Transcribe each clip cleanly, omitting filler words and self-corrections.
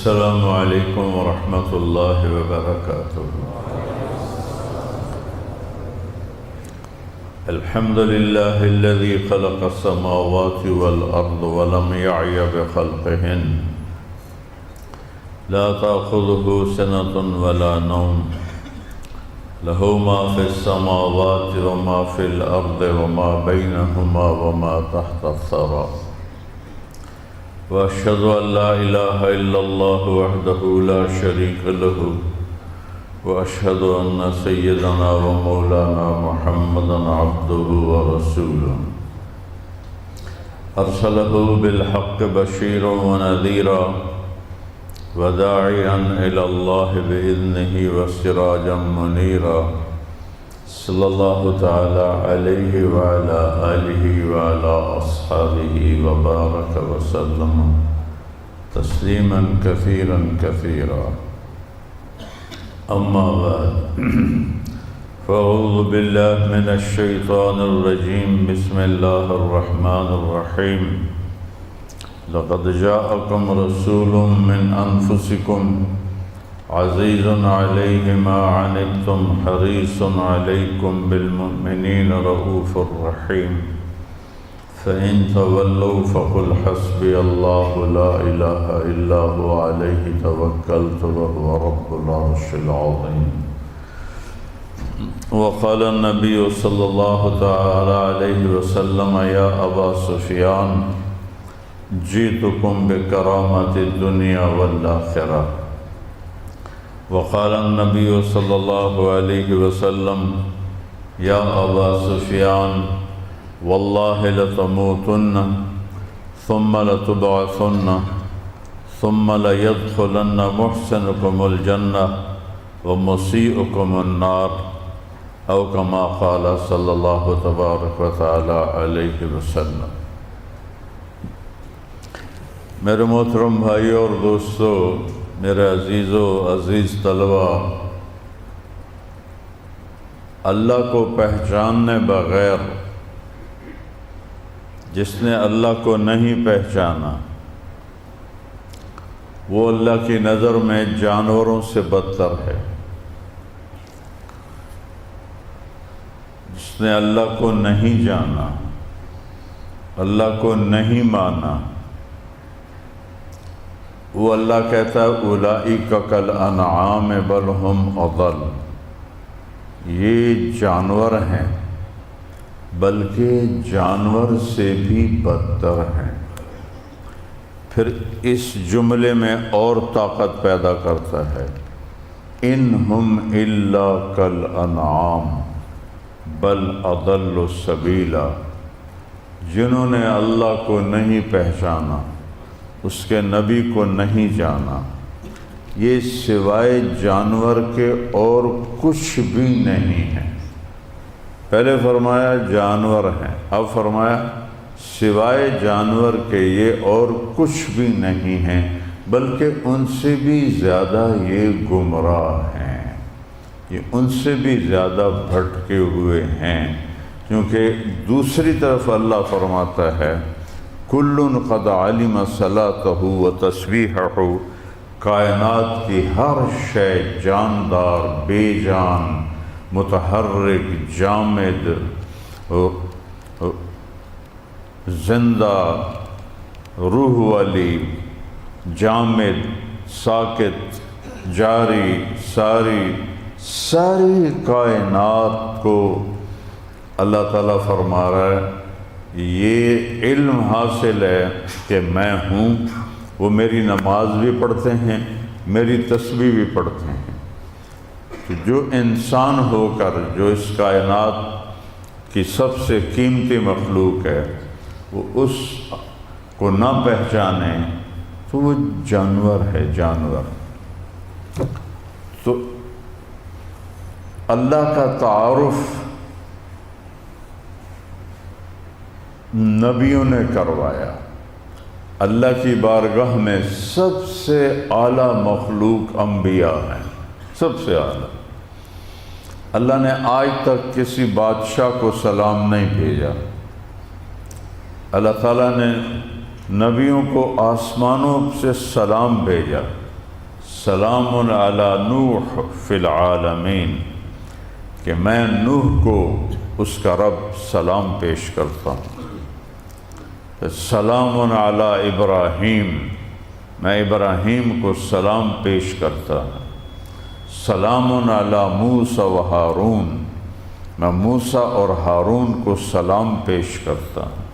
السلام علیکم ورحمۃ اللہ وبرکاتہ۔ الحمد للہ الذی خلق السماوات والارض ولم یعی بخلقہن لا تأخذہ سنۃ ولا نوم لہ ما فی السماوات وما فی الارض وما بینہما وما تحت الثری واشهد ان لا اله الا الله وحده لا شريك له واشهد ان سيدنا ومولانا محمدا عبده ورسوله ارسله بالحق بشيرا ونذيرا وداعيا الى الله باذنه وسراجا منيرا صلی اللہ تعالی علیہ وعلا آلہ وعلا اصحابہ وبارک وسلم تسلیما کثیرا کثیرا اما بعد فاعوذ باللہ من الشیطان الرجیم بسم اللہ الرحمن الرحیم لقد جاءکم رسول من انفسکم عزیز علیہ ما عنتم حریص علیکم بالمؤمنین رؤوف الرحیم فإن تولوا فقل حسبی اللہ لا الہ الا هو علیہ توکلت وهو رب العرش العظیم۔ وقال النبی صلی اللہ تعالی علیہ وسلم یا ابا سفیان جئتکم بکرامت الدنیا والآخرہ۔ وقال النبی صلی اللہ علیہ وسلم یا ابا سفیان واللہ لتموتن ثم لتبعثن ثم لیدخلن محسنکم الجنہ ومسیئکم النار او کما قال صلی اللہ تبارک و تعالی علیہ وسلم۔ میرے محترم بھائی اور دوستو، میرے عزیز طلبہ، اللہ کو پہچاننے بغیر جس نے اللہ کو نہیں پہچانا وہ اللہ کی نظر میں جانوروں سے بدتر ہے۔ جس نے اللہ کو نہیں جانا، اللہ کو نہیں مانا، وہ اللہ کہتا ہے اولئک کالانعام بل ہم اضل، یہ جانور ہیں بلکہ جانور سے بھی بدتر ہیں۔ پھر اس جملے میں اور طاقت پیدا کرتا ہے، ان ہم الا کالانعام بل اضل سبیلا، جنہوں نے اللہ کو نہیں پہچانا، اس کے نبی کو نہیں جانا، یہ سوائے جانور کے اور کچھ بھی نہیں ہے۔ پہلے فرمایا جانور ہیں، اب فرمایا سوائے جانور کے یہ اور کچھ بھی نہیں ہیں، بلکہ ان سے بھی زیادہ یہ گمراہ ہیں، یہ ان سے بھی زیادہ بھٹکے ہوئے ہیں۔ کیونکہ دوسری طرف اللہ فرماتا ہے کل قد علم صلاتہ و تسبیحہ، کائنات کی ہر شے جاندار، بے جان، متحرک، جامد، زندہ، روح والی، جامد، ساکت، جاری، ساری کائنات کو اللہ تعالیٰ فرما رہا ہے یہ علم حاصل ہے کہ میں ہوں، وہ میری نماز بھی پڑھتے ہیں، میری تسبیح بھی پڑھتے ہیں۔ تو جو انسان ہو کر جو اس کائنات کی سب سے قیمتی مخلوق ہے وہ اس کو نہ پہچانے تو وہ جانور ہے، جانور۔ تو اللہ کا تعارف نبیوں نے کروایا۔ اللہ کی بارگاہ میں سب سے اعلیٰ مخلوق انبیاء ہیں، سب سے اعلیٰ۔ اللہ نے آج تک کسی بادشاہ کو سلام نہیں بھیجا۔ اللہ تعالیٰ نے نبیوں کو آسمانوں سے سلام بھیجا، سلام علی نوح فی العالمین، کہ میں نوح کو اس کا رب سلام پیش کرتا ہوں۔ سلام علی ابراہیم، میں ابراہیم کو سلام پیش کرتا ہوں۔ سلام علی موسیٰ و ہارون، میں موسیٰ اور ہارون کو سلام پیش کرتا ہوں۔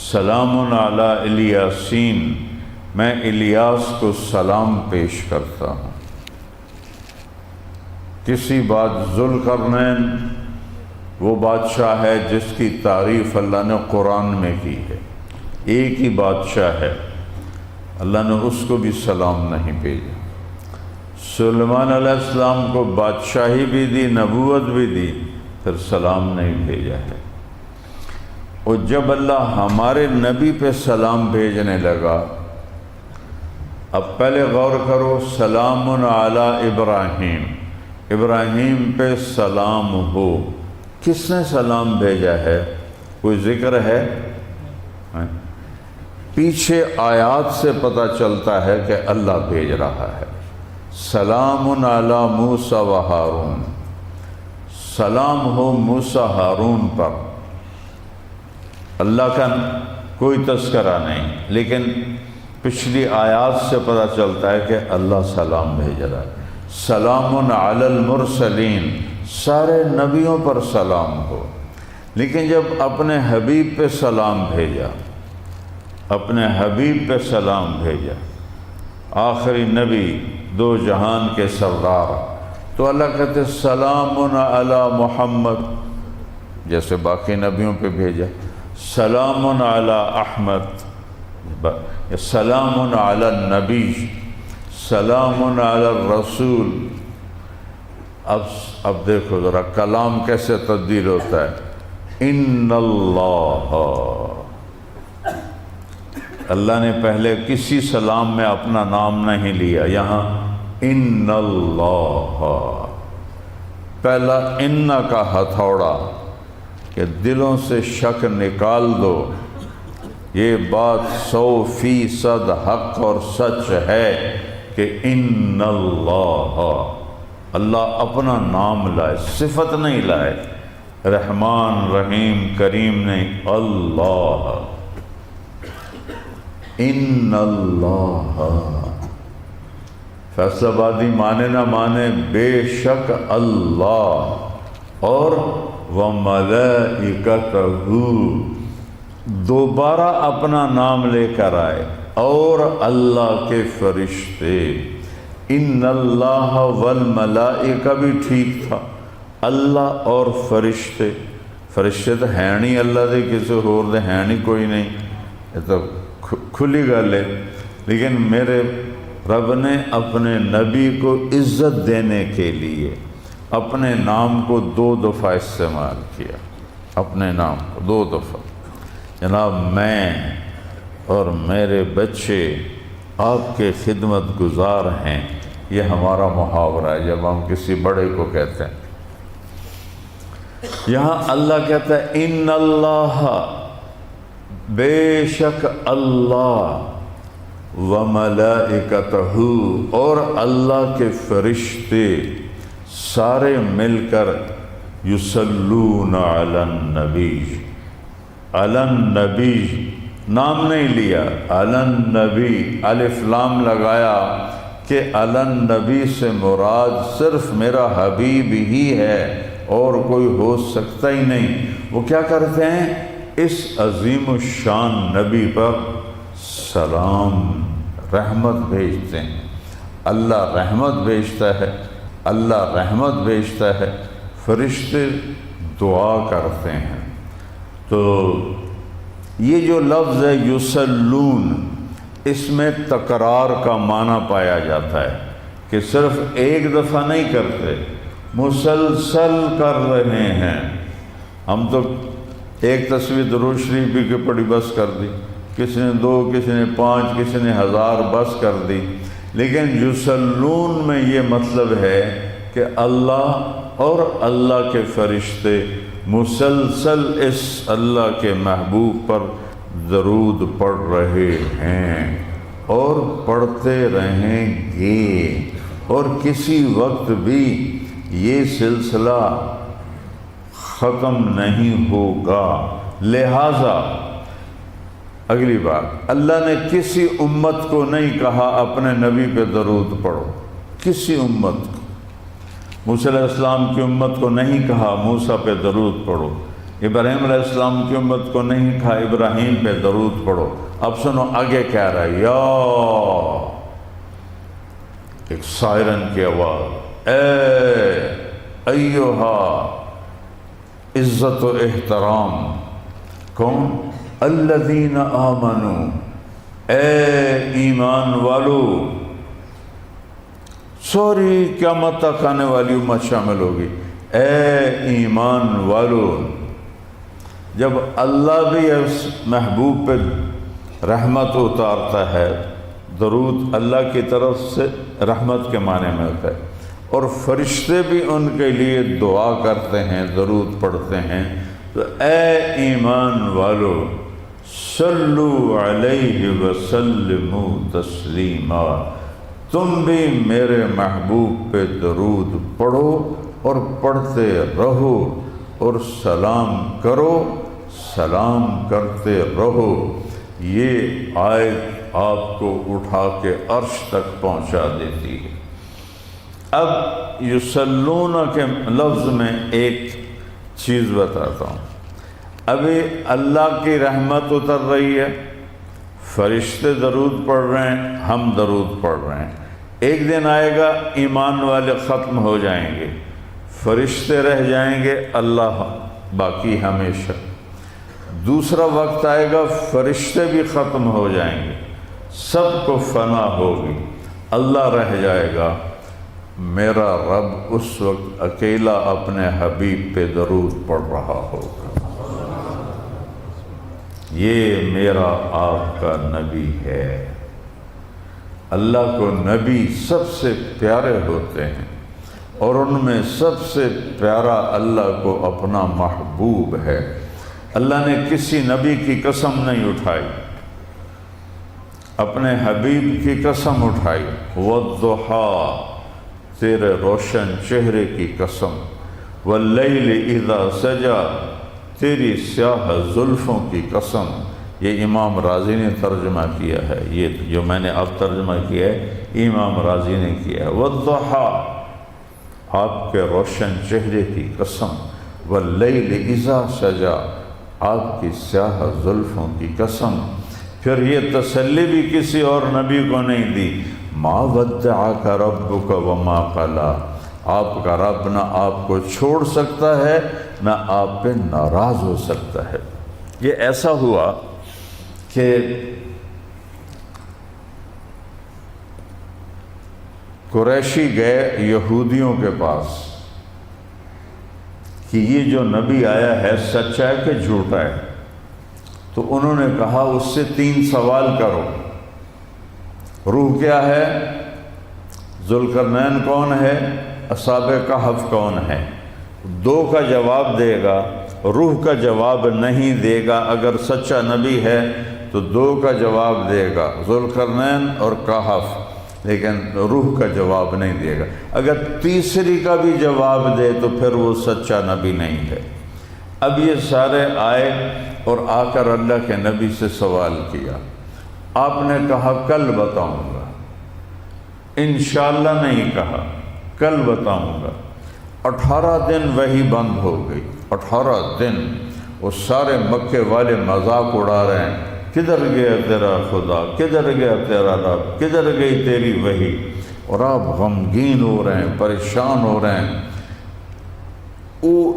سلام علی الیاسین، میں الیاس کو سلام پیش کرتا ہوں۔ کسی بات ذوالقرنین وہ بادشاہ ہے جس کی تعریف اللہ نے قرآن میں کی ہے، ایک ہی بادشاہ ہے، اللہ نے اس کو بھی سلام نہیں بھیجا۔ سلیمان علیہ السلام کو بادشاہی بھی دی، نبوت بھی دی، پھر سلام نہیں بھیجا ہے۔ اور جب اللہ ہمارے نبی پہ سلام بھیجنے لگا، اب پہلے غور کرو، سلام علی ابراہیم، ابراہیم پہ سلام ہو، کس نے سلام بھیجا ہے؟ کوئی ذکر ہے؟ پیچھے آیات سے پتہ چلتا ہے کہ اللہ بھیج رہا ہے۔ سلام علی موسیٰ و ہارون، سلام ہو موسیٰ ہارون پر۔ اللہ کا کوئی تذکرہ نہیں، لیکن پچھلی آیات سے پتہ چلتا ہے کہ اللہ سلام بھیج رہا ہے۔ سلام علی المرسلین، سارے نبیوں پر سلام ہو، لیکن جب اپنے حبیب پہ سلام بھیجا، اپنے حبیب پہ سلام بھیجا، آخری نبی، دو جہان کے سردار، تو اللہ کہتے سلام علی محمد، جیسے باقی نبیوں پہ بھیجا، سلام علی احمد، سلام علی النبی، سلام علی الرسول۔ اب دیکھو ذرا کلام کیسے تبدیل ہوتا ہے۔ ان اللہ، اللہ نے پہلے کسی سلام میں اپنا نام نہیں لیا، یہاں ان اللہ، پہلا ان کا ہتھوڑا کہ دلوں سے شک نکال دو، یہ بات 100% حق اور سچ ہے کہ ان اللہ، اللہ اپنا نام لائے، صفت نہیں لائے، رحمان رحیم کریم نہیں، اللہ، ان اللہ، فیصلہ بادی مانے نہ مانے، بے شک اللہ، اور وَمَلَائِكَتَهُ، دوبارہ اپنا نام لے کر آئے، اور اللہ کے فرشتے، ان اللہ والملائکہ بھی ٹھیک تھا، اللہ اور فرشتے، فرشتے تو ہیں نہیں اللہ دے، کسی اور دے ہیں نہیں، کوئی نہیں، یہ تو کھلی گل ہے، لیکن میرے رب نے اپنے نبی کو عزت دینے کے لیے اپنے نام کو 2 دفعہ استعمال کیا، اپنے نام کو 2 دفعہ۔ جناب میں اور میرے بچے آپ کے خدمت گزار ہیں، یہ ہمارا محاورہ ہے جب ہم کسی بڑے کو کہتے ہیں۔ یہاں اللہ کہتا ہے ان اللہ، بے شک اللہ، وملائکتہ، اور اللہ کے فرشتے سارے مل کر، یصلون علی النبی، علی النبی نام نہیں لیا، علی النبی الف لام لگایا کہ علی النبی سے مراد صرف میرا حبیب ہی ہے اور کوئی ہو سکتا ہی نہیں۔ وہ کیا کرتے ہیں؟ اس عظیم الشان نبی پر سلام، رحمت بھیجتے ہیں۔ اللہ رحمت بھیجتا ہے، اللہ رحمت بھیجتا ہے، فرشتے دعا کرتے ہیں۔ تو یہ جو لفظ ہے یصلون، اس میں تکرار کا معنی پایا جاتا ہے کہ صرف ایک دفعہ نہیں کرتے، مسلسل کر رہے ہیں۔ ہم تو ایک تصویر درود شریف بھی کہ پڑھی بس کر دی، کسی نے 2، کسی نے 5، کسی نے 1000 بس کر دی، لیکن یصلون میں یہ مطلب ہے کہ اللہ اور اللہ کے فرشتے مسلسل اس اللہ کے محبوب پر درود پڑھ رہے ہیں اور پڑھتے رہیں گے۔ اور کسی وقت بھی یہ سلسلہ ختم نہیں ہوگا۔ لہذا اگلی بات، اللہ نے کسی امت کو نہیں کہا اپنے نبی پہ درود پڑھو، کسی امت کو۔ موسیٰ علیہ السلام کی امت کو نہیں کہا موسیٰ پہ درود پڑھو، ابراہیم علیہ السلام کی امت کو نہیں کہا ابراہیم پہ درود پڑھو۔ اب سنو آگے کہہ رہا ہے، یا ایک سائرن کی آواز، اے ایوہا عزت و احترام، کون؟ الذین آمنوا، اے ایمان والو۔ سوری قیامت تک آنے والی امت شامل ہوگی، اے ایمان والو۔ جب اللہ بھی اس محبوب پہ رحمت اتارتا ہے، درود اللہ کی طرف سے رحمت کے معنی میں ہوتا ہے، اور فرشتے بھی ان کے لیے دعا کرتے ہیں، درود پڑھتے ہیں، تو اے ایمان والو صلو علیہ وسلموا تسلیما، تم بھی میرے محبوب پہ درود پڑھو اور پڑھتے رہو، اور سلام کرو، سلام کرتے رہو۔ یہ آیت آپ کو اٹھا کے عرش تک پہنچا دیتی ہے۔ اب یصلون کے لفظ میں ایک چیز بتاتا ہوں۔ ابھی اللہ کی رحمت اتر رہی ہے، فرشتے درود پڑھ رہے ہیں، ہم درود پڑھ رہے ہیں۔ ایک دن آئے گا ایمان والے ختم ہو جائیں گے، فرشتے رہ جائیں گے، اللہ باقی ہمیشہ۔ دوسرا وقت آئے گا فرشتے بھی ختم ہو جائیں گے، سب کو فنا ہوگی، اللہ رہ جائے گا۔ میرا رب اس وقت اکیلا اپنے حبیب پہ درود پڑھ رہا ہوگا۔ یہ میرا آپ کا نبی ہے۔ اللہ کو نبی سب سے پیارے ہوتے ہیں، اور ان میں سب سے پیارا اللہ کو اپنا محبوب ہے۔ اللہ نے کسی نبی کی قسم نہیں اٹھائی، اپنے حبیب کی قسم اٹھائی، والضحیٰ، تیرے روشن چہرے کی قسم، واللیل اذا سجا، تیری سیاہ زلفوں کی قسم۔ یہ امام رازی نے ترجمہ کیا ہے، یہ جو میں نے اب ترجمہ کیا ہے امام رازی نے کیا ہے۔ والضحیٰ، آپ کے روشن چہرے کی قسم، واللیل اذا سجا، آپ کی سیاہ زلفوں کی قسم۔ پھر یہ تسلی بھی کسی اور نبی کو نہیں دی، ما ودعک ربک وما قلی، آپ کا رب نہ آپ کو چھوڑ سکتا ہے، نہ آپ پہ ناراض ہو سکتا ہے۔ یہ ایسا ہوا کہ قریشی گئے یہودیوں کے پاس کہ یہ جو نبی آیا ہے سچا ہے کہ جھوٹا ہے؟ تو انہوں نے کہا اس سے 3 سوال کرو، روح کیا ہے، ذوالقرنین کون ہے، اصحاب کہف کون ہے؟ 2 کا جواب دے گا، روح کا جواب نہیں دے گا۔ اگر سچا نبی ہے تو 2 کا جواب دے گا، ذوالقرنین اور کہف، لیکن روح کا جواب نہیں دے گا۔ اگر تیسری کا بھی جواب دے تو پھر وہ سچا نبی نہیں ہے۔ اب یہ سارے آئے اور آ کر اللہ کے نبی سے سوال کیا۔ آپ نے کہا کل بتاؤں گا، انشاءاللہ نہیں کہا، کل بتاؤں گا۔ 18 دن وحی بند ہو گئی، 18 دن وہ سارے مکے والے مذاق اڑا رہے ہیں، کدھر گیا تیرا خدا، کدھر گیا تیرا رب، کدھر گئی تیری وحی، اور آپ غمگین ہو رہے ہیں، پریشان ہو رہے ہیں۔ وہ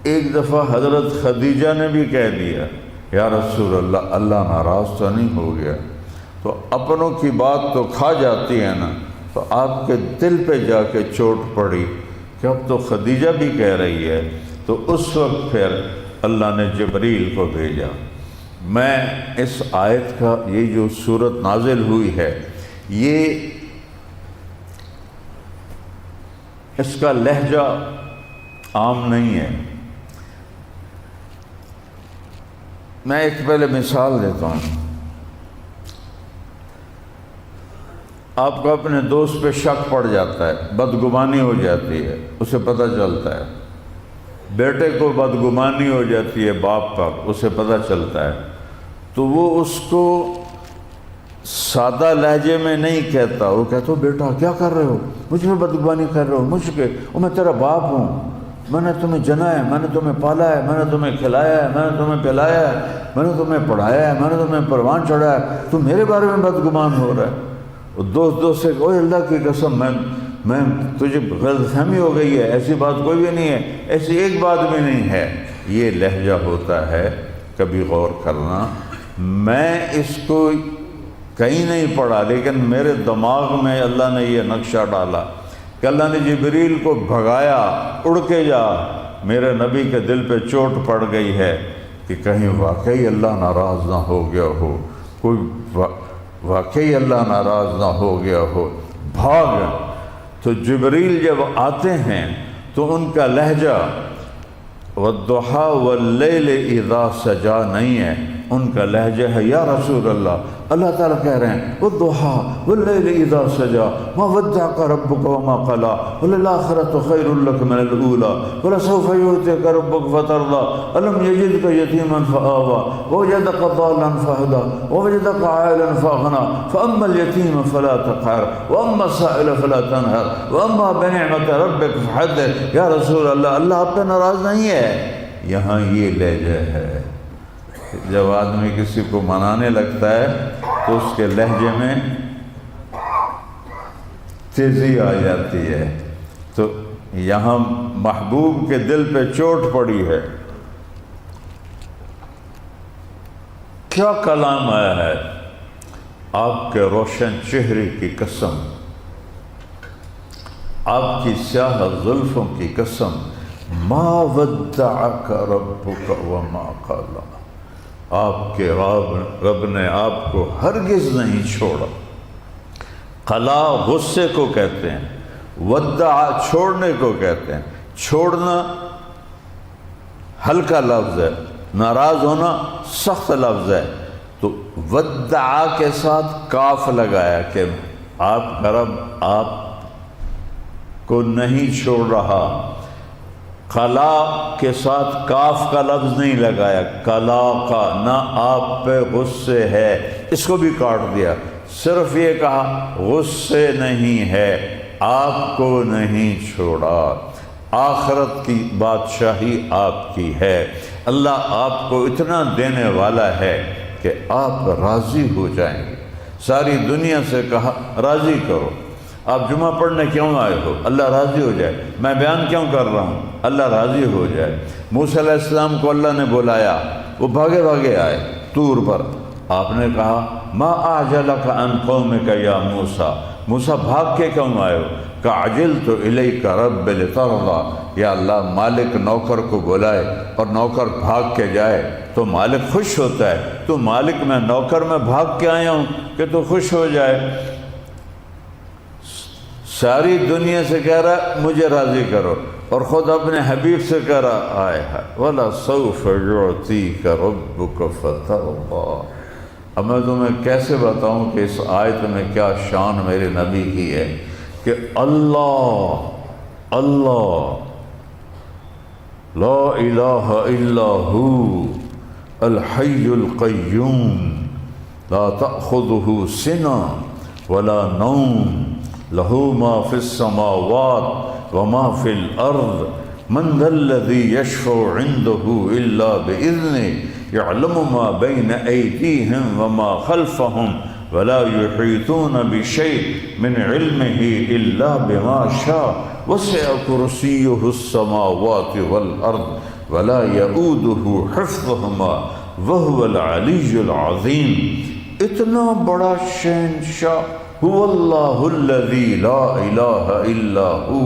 ایک دفعہ حضرت خدیجہ نے بھی کہہ دیا، یا رسول اللہ، اللہ ناراض تو نہیں ہو گیا؟ تو اپنوں کی بات تو کھا جاتی ہے نا، تو آپ کے دل پہ جا کے چوٹ پڑی کہ اب تو خدیجہ بھی کہہ رہی ہے۔ تو اس وقت پھر اللہ نے جبریل کو بھیجا۔ میں اس آیت کا، یہ جو صورت نازل ہوئی ہے، یہ اس کا لہجہ عام نہیں ہے۔ میں ایک پہلے مثال دیتا ہوں۔ آپ کو اپنے دوست پہ شک پڑ جاتا ہے، بدگمانی ہو جاتی ہے، اسے پتہ چلتا ہے، بیٹے کو بدگمانی ہو جاتی ہے باپ پر، اسے پتہ چلتا ہے، تو وہ اس کو سادہ لہجے میں نہیں کہتا، وہ کہتا ہو بیٹا کیا کر رہے ہو، مجھ میں بدگمانی کر رہے ہو، مجھ کے میں تیرا باپ ہوں، میں نے تمہیں جنا ہے، میں نے تمہیں پالا ہے، میں نے تمہیں کھلایا ہے، میں نے تمہیں پلایا ہے، میں نے تمہیں پڑھایا ہے، میں نے تمہیں پروان چڑھایا ہے، تم میرے بارے میں بدگمان ہو رہا ہے۔ دوست سے اوہ اللہ کی قسم میں تجھے غلط فہمی ہو گئی ہے، ایسی بات کوئی بھی نہیں ہے، ایسی ایک بات بھی نہیں ہے۔ یہ لہجہ ہوتا ہے، کبھی غور کرنا، میں اس کو کہیں نہیں پڑھا لیکن میرے دماغ میں اللہ نے یہ نقشہ ڈالا کہ اللہ نے جبریل کو بھگایا، اڑ کے جا، میرے نبی کے دل پہ چوٹ پڑ گئی ہے کہ کہیں واقعی اللہ ناراض نہ ہو گیا ہو، کوئی واقعی اللہ ناراض نہ ہو گیا ہو، بھاگ۔ تو جبریل جب آتے ہیں تو ان کا لہجہ والضحیٰ واللیل اذا سجا نہیں ہے، ان کا لہجہ ہے یا رسول اللہ، اللہ تعالیٰ کہہ رہے ہیں والضحیٰ واللیل اذا سجا ما ودعک ربک وما قلی وللآخرۃ خیر لک من الاولی ولسوف یؤتیک ربک فترضی الم یجدک یتیما فآوی ووجدک ضالا فہدی ووجدک عائلا فاغنی فاما الیتیم فلا تقہر واما السائل فلا تنہر واما بنعمت ربک فحدث۔ یا رسول اللہ، اللہ آپ پہ ناراض نہیں ہے۔ یہاں یہ لہجہ ہے، جب آدمی کسی کو منانے لگتا ہے تو اس کے لہجے میں تیزی آ جاتی ہے۔ تو یہاں محبوب کے دل پہ چوٹ پڑی ہے، کیا کلام آیا ہے؟ آپ کے روشن چہرے کی قسم، آپ کی سیاہ زلفوں کی قسم، ما ودعک ربک وما قلی، آپ کے رب نے آپ کو ہرگز نہیں چھوڑا۔ قلا غصے کو کہتے ہیں، ودع چھوڑنے کو کہتے ہیں، چھوڑنا ہلکا لفظ ہے، ناراض ہونا سخت لفظ ہے۔ تو ودع کے ساتھ کاف لگایا کہ آپ کا رب آپ کو نہیں چھوڑ رہا۔ قلا کے ساتھ کاف کا لفظ نہیں لگایا، قلا کا، نہ آپ پہ غصے ہے، اس کو بھی کاٹ دیا، صرف یہ کہا غصے نہیں ہے، آپ کو نہیں چھوڑا، آخرت کی بادشاہی آپ کی ہے، اللہ آپ کو اتنا دینے والا ہے کہ آپ راضی ہو جائیں گے۔ ساری دنیا سے کہا راضی کرو، آپ جمعہ پڑھنے کیوں آئے ہو؟ اللہ راضی ہو جائے۔ میں بیان کیوں کر رہا ہوں؟ اللہ راضی ہو جائے۔ موسیٰ علیہ السلام کو اللہ نے بلایا، وہ بھاگے بھاگے آئے طور پر، آپ نے کہا ما اعجلک عن قومک یا موسیٰ، موسیٰ بھاگ کے کیوں آئے ہو؟ کہ عجلت الیک رب لترضی، یا اللہ مالک نوکر کو بلائے اور نوکر بھاگ کے جائے تو مالک خوش ہوتا ہے، تو مالک میں نوکر میں بھاگ کے آیا ہوں کہ تو خوش ہو جائے۔ ساری دنیا سے کہہ رہا مجھے راضی کرو، اور خود اپنے حبیب سے کہہ رہا آئے ہے وَلَسَوْفَ يُعْطِيكَ رَبُّكَ فَتَرْضَىٰ۔ اب میں تمہیں کیسے بتاؤں کہ اس آیت میں کیا شان میرے نبی کی ہے کہ اللہ لا الہ الا ہو الحی القیوم لا تأخذہ سنة ولا نوم له ما في السماوات وما في الأرض من ذا الذي يشفع عنده إلا بإذنه يعلم ما بين أيديهم وما خلفهم ولا يحيطون بشيء من علمه إلا بما شاء وسع كرسيه السماوات والأرض ولا يؤوده حفظهما وهو العلي العظيم۔ اتنا بڑا شہنشاہ هو الله الذي لا إله إلا هو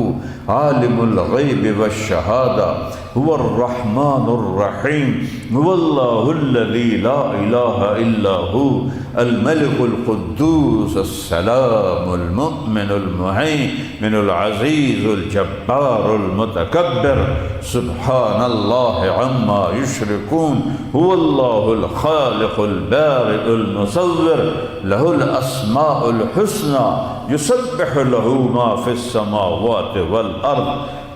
عالم الغيب والشهادة هو الرحمن الرحيم هو الله الذي لا إله إلا هو الملك القدوس السلام المؤمن المهيمن العزيز الجبار المتكبر سبحان الله عما يشركون هو الله الخالق البارئ المصور له الأسماء الحسنى یسبح لہ ما فی السماوات والارض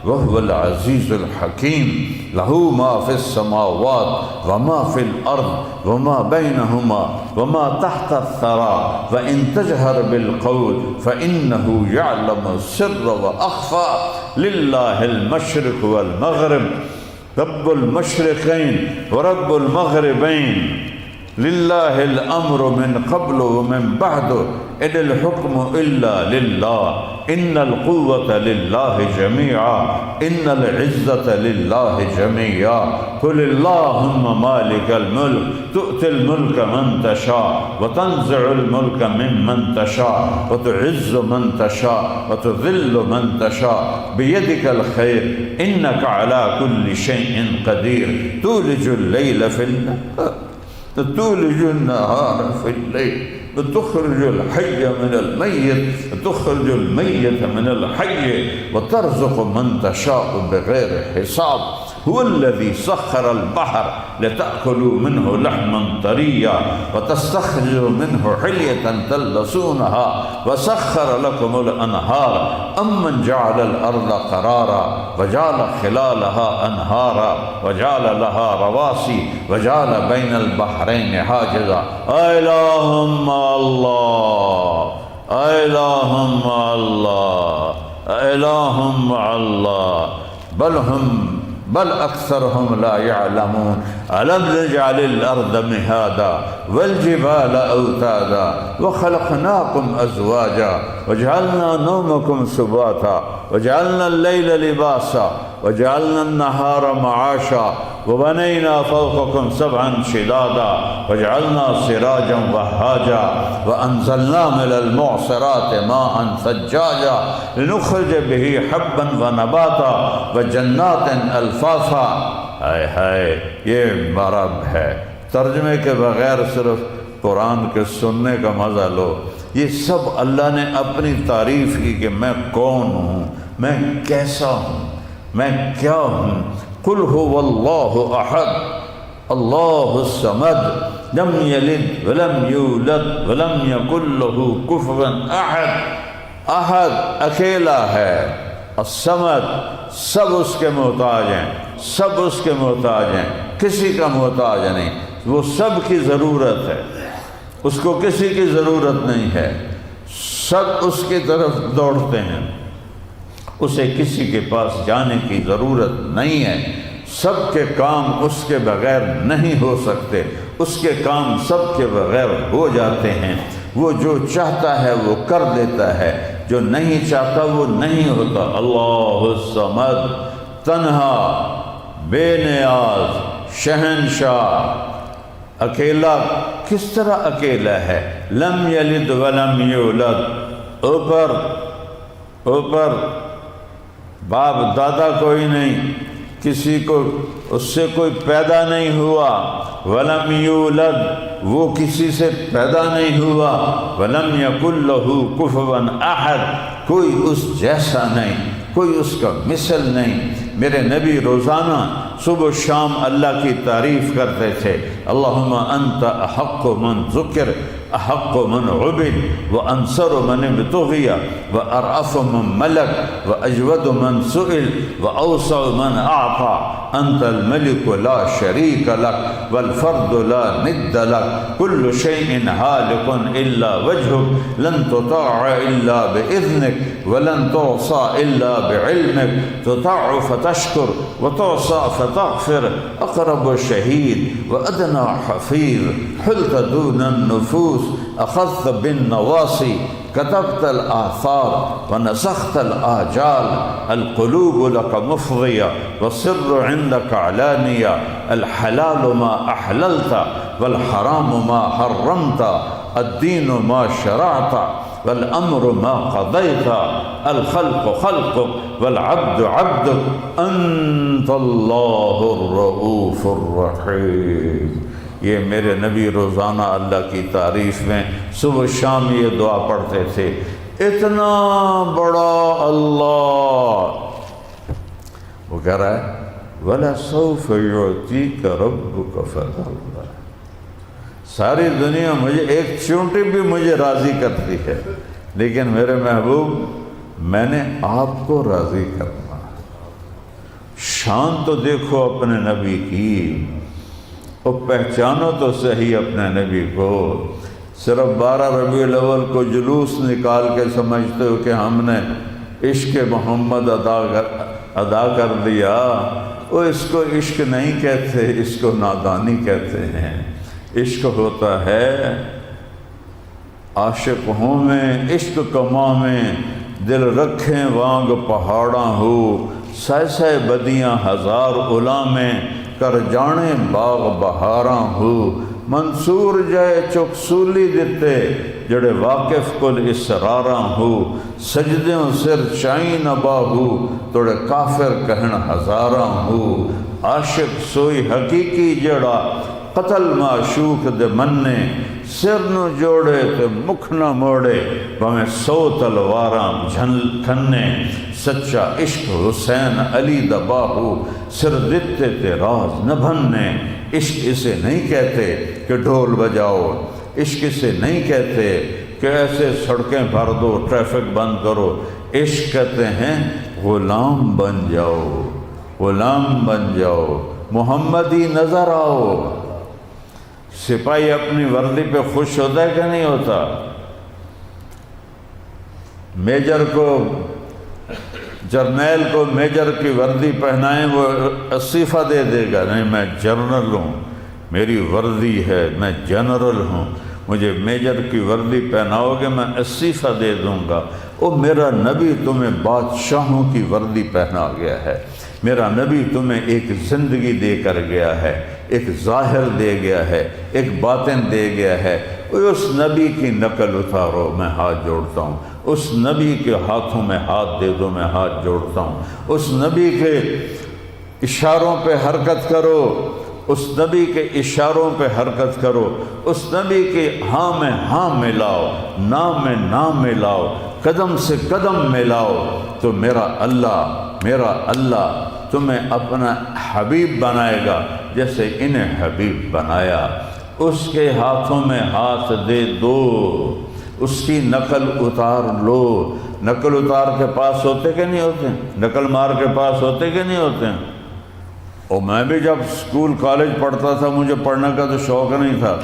وهو العزیز الحکیم لہ ما فی السماوات وما فی الارض وما بینہما وما تحت الثرى وإن تجہر بالقول فإنه يعلم السر وأخفى للہ المشرق والمغرب رب المشرقین ورب المغربین للہ الامر من قبل ومن بعد ان الحکم الا للہ ان القوة للہ جميعا ان العزت للہ جميعا قل اللہم مالک الملک تؤتی الملک من تشاء وتنزع الملک ممن تشاء وتعز من تشاء وتذل من تشاء بیدک الخیر انک علی کل شیء قدیر تولج اللیل فی النہار تولج النهار في الليل وتخرج الحي من الميت وتخرج الميت من الحي وترزق من تشاء بغير حساب هو الذي سخر البحر لتأكلوا منه لحما طريا وتستخرجوا منه حلية تلبسونها وسخر لكم الأنهار أمن جعل الأرض قرارا وجعل خلالها أنهارا وجعل لها رواسي وجعل بين البحرين حاجزا اللهم الله اللهم الله اللهم الله بل أكثرهم لا يعلمون ألم نجعل الأرض مهادا والجبال أوتادا وخلقناكم أزواجا وجعلنا نومكم سباتا وجعلنا الليل لباسا وجعلنا النهار معاشا وبنينا فوقكم سبعا شدادا وجعلنا سراجا وهاجا وأنزلنا من المعصرات ماء ثجاجا لنخرج به حبا ونباتا وجنات الفافا ہائے ہائے یہ مرب ہے ترجمے کے بغیر صرف قرآن کے سننے کا مزہ لو یہ سب اللہ نے اپنی تعریف کی کہ میں کون ہوں میں کیسا ہوں میں کیا ہوں قل هو اللہ احد اللہ الصمد لم یلد ولم یولد ولم یکن له کفوا احد احد اکیلا ہے الصمد سب اس کے محتاج ہیں سب اس کے محتاج ہیں کسی کا محتاج نہیں وہ سب کی ضرورت ہے اس کو کسی کی ضرورت نہیں ہے سب اس کی طرف دوڑتے ہیں اسے کسی کے پاس جانے کی ضرورت نہیں ہے سب کے کام اس کے بغیر نہیں ہو سکتے اس کے کام سب کے بغیر ہو جاتے ہیں وہ جو چاہتا ہے وہ کر دیتا ہے جو نہیں چاہتا وہ نہیں ہوتا اللہ الصمد تنہا بے نیاز شہنشاہ اکیلا کس طرح اکیلا ہے لم یلد ولم یولد اوپر باپ دادا کوئی نہیں کسی کو اس سے کوئی پیدا نہیں ہوا ولم یولد وہ کسی سے پیدا نہیں ہوا ولم یکن لہ کفوا احد کوئی اس جیسا نہیں کوئی اس کا مثل نہیں میرے نبی روزانہ صبح و شام اللہ کی تعریف کرتے تھے اللہم انت احق من ذکر احق من عبد وانصر من ابتغی وارعف من ملک واجود من سئل واوسع من اعطى انت الملك لا شريك لك والفرد لا ند لك كل شيء هالك الا وجهك لن تطاع الا باذنك ولن تعصى الا بعلمك تطاع فتشكر وتعصى فتغفر اقرب شهيد وادنى حفيظ حلت دون النفوس اخذت بالنواصي كتبت الآثار ونسخت الآجال القلوب لك مفضية والسر عندك علانية الحلال ما أحللت والحرام ما حرمت الدين ما شرعت والأمر ما قضيت الخلق خلقك والعبد عبدك أنت الله الرؤوف الرحيم یہ میرے نبی روزانہ اللہ کی تعریف میں صبح شام یہ دعا پڑھتے تھے اتنا بڑا اللہ وہ کہہ رہا ہے وَلَسَوْفَ يُعْتِيكَ رَبُّكَ فَتَرْضَىٰ ساری دنیا مجھے ایک چونٹی بھی مجھے راضی کرتی ہے لیکن میرے محبوب میں نے آپ کو راضی کرنا۔ شان تو دیکھو اپنے نبی کی، اور پہچانو تو صحیح اپنے نبی کو۔ صرف 12 ربیع الاول کو جلوس نکال کے سمجھتے ہو کہ ہم نے عشق محمد ادا کر دیا، وہ اس کو عشق نہیں کہتے، اس کو نادانی کہتے ہیں۔ عشق ہوتا ہے عاشق ہوں میں عشق کماں میں، دل رکھیں وانگ پہاڑاں ہو، سہ سہ بدیاں ہزار غلامیں، کر جانے باغ بہاراں ہو، منصور جائے چک سولی دیتے، جڑے واقف کل اسراراں ہو، سجدوں سر چائیں نبا ہو، توڑے کافر کہن ہزاراں ہو، عاشق سوئی حقیقی جڑا قتل معشوق دے مننے، سر نو جوڑے تے مکھ نہ موڑے، بھویں 100 تلواراں کھنے، سچا عشق حسین علی دا باہو، سر دتے تے راز نہ بھننے۔ عشق اسے نہیں کہتے کہ ڈھول بجاؤ، عشق اسے نہیں کہتے کہ ایسے سڑکیں بھر دو، ٹریفک بند کرو۔ عشق کہتے ہیں غلام بن جاؤ، غلام بن جاؤ، محمدی نظر آؤ۔ سپاہی اپنی وردی پہ خوش ہوتا ہے کہ نہیں ہوتا؟ میجر کو، جرنیل کو میجر کی وردی پہنائیں وہ استعفیٰ دے دے گا، نہیں میں جنرل ہوں، میری وردی ہے، میں جنرل ہوں، مجھے میجر کی وردی پہناؤ گے میں استعفیٰ دے دوں گا۔ او میرا نبی تمہیں بادشاہوں کی وردی پہنا گیا ہے، میرا نبی تمہیں ایک زندگی دے کر گیا ہے، ایک ظاہر دے گیا ہے، ایک باطن دے گیا ہے۔ اس نبی کی نقل اتارو، میں ہاتھ جوڑتا ہوں۔ اس نبی کے ہاتھوں میں ہاتھ دے دو، میں ہاتھ جوڑتا ہوں۔ اس نبی کے اشاروں پہ حرکت کرو، اس نبی کے اشاروں پہ حرکت کرو، اس نبی کے ہاں میں ہاں ملاؤ، نام میں نام ملاؤ، قدم سے قدم ملاؤ، تو میرا اللہ تمہیں اپنا حبیب بنائے گا جیسے انہیں حبیب بنایا۔ اس کے ہاتھوں میں ہاتھ دے دو، اس کی نقل اتار لو۔ نقل اتار کے پاس ہوتے کہ نہیں ہوتے؟ نقل مار کے پاس ہوتے کہ نہیں ہوتے؟ اور میں بھی جب اسکول کالج پڑھتا تھا مجھے پڑھنے کا تو شوق نہیں تھا،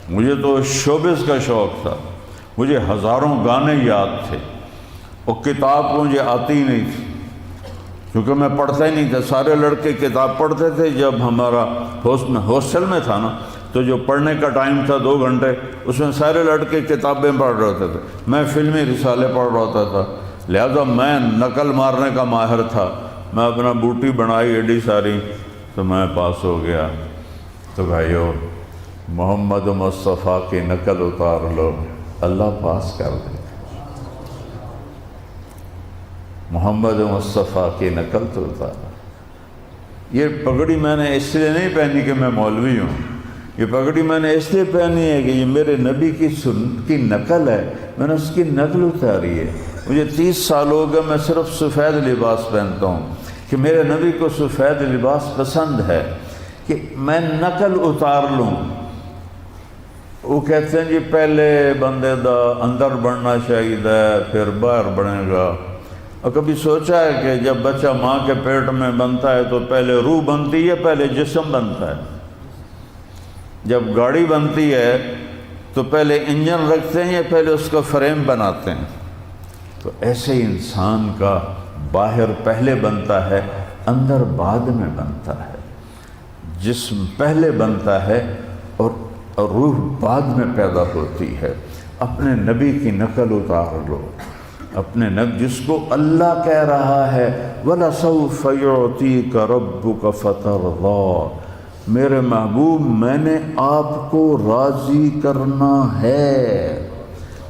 مجھے تو شوبز کا شوق تھا، مجھے ہزاروں گانے یاد تھے، اور کتاب مجھے آتی ہی نہیں تھی کیونکہ میں پڑھتا ہی نہیں تھا۔ سارے لڑکے کتاب پڑھتے تھے، جب ہمارا ہاسٹل میں تھا نا تو جو پڑھنے کا ٹائم تھا 2 گھنٹے، اس میں سارے لڑکے کتابیں پڑھ رہے ہوتے تھے، میں فلمی رسالے پڑھ رہا ہوتا تھا، لہذا میں نقل مارنے کا ماہر تھا۔ میں اپنا بوٹی بنائی ایڈی ساری تو میں پاس ہو گیا۔ تو بھائیو محمد مصطفیٰ کی نقل اتار لو، اللہ پاس کر دے۔ محمد مصطفیٰ کی نقل تو اتار۔ یہ پگڑی میں نے اس لیے نہیں پہنی کہ میں مولوی ہوں، یہ پگڑی میں نے اس لیے پہنی ہے کہ یہ میرے نبی کی نقل ہے، میں نے اس کی نقل اتاری ہے۔ مجھے 30 سال ہو گئے میں صرف سفید لباس پہنتا ہوں کہ میرے نبی کو سفید لباس پسند ہے، کہ میں نقل اتار لوں۔ وہ کہتے ہیں جی پہلے بندے دا اندر بڑھنا چاہیے پھر باہر بڑھے گا۔ اور کبھی سوچا ہے کہ جب بچہ ماں کے پیٹ میں بنتا ہے تو پہلے روح بنتی ہے پہلے جسم بنتا ہے؟ جب گاڑی بنتی ہے تو پہلے انجن رکھتے ہیں یا پہلے اس کا فریم بناتے ہیں؟ تو ایسے ہی انسان کا باہر پہلے بنتا ہے، اندر بعد میں بنتا ہے، جسم پہلے بنتا ہے اور روح بعد میں پیدا ہوتی ہے۔ اپنے نبی کی نقل اتار لو، اپنے نبی جس کو اللہ کہہ رہا ہے وَلَسَوْفَ يُعْطِيكَ رَبُّكَ فَتَرْضَىٰ، میرے محبوب میں نے آپ کو راضی کرنا ہے۔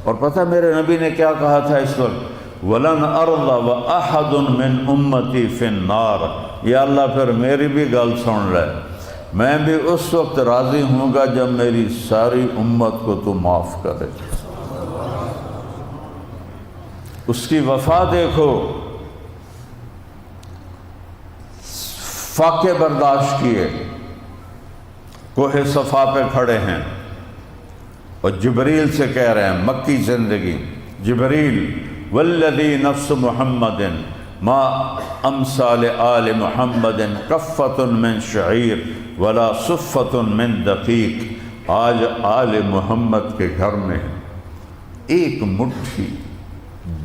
اور پتہ میرے نبی نے کیا کہا تھا اس وقت؟ وَلَنْ أَرْضَ وَأَحَدٌ مِّنْ أُمَّتِي فِي النَّارِ، یا اللہ پھر میری بھی گل سن لے، میں بھی اس وقت راضی ہوں گا جب میری ساری امت کو تو معاف کرے۔ اس کی وفا دیکھو، فاقے برداشت کیے، کوہ صفا پہ کھڑے ہیں اور جبریل سے کہہ رہے ہیں مکی زندگی جبریل والذی نفس محمد ما امثال آل محمد کفۃ من شعیر ولا صفۃ من دقیق۔ آج آل محمد کے گھر میں ایک مٹھی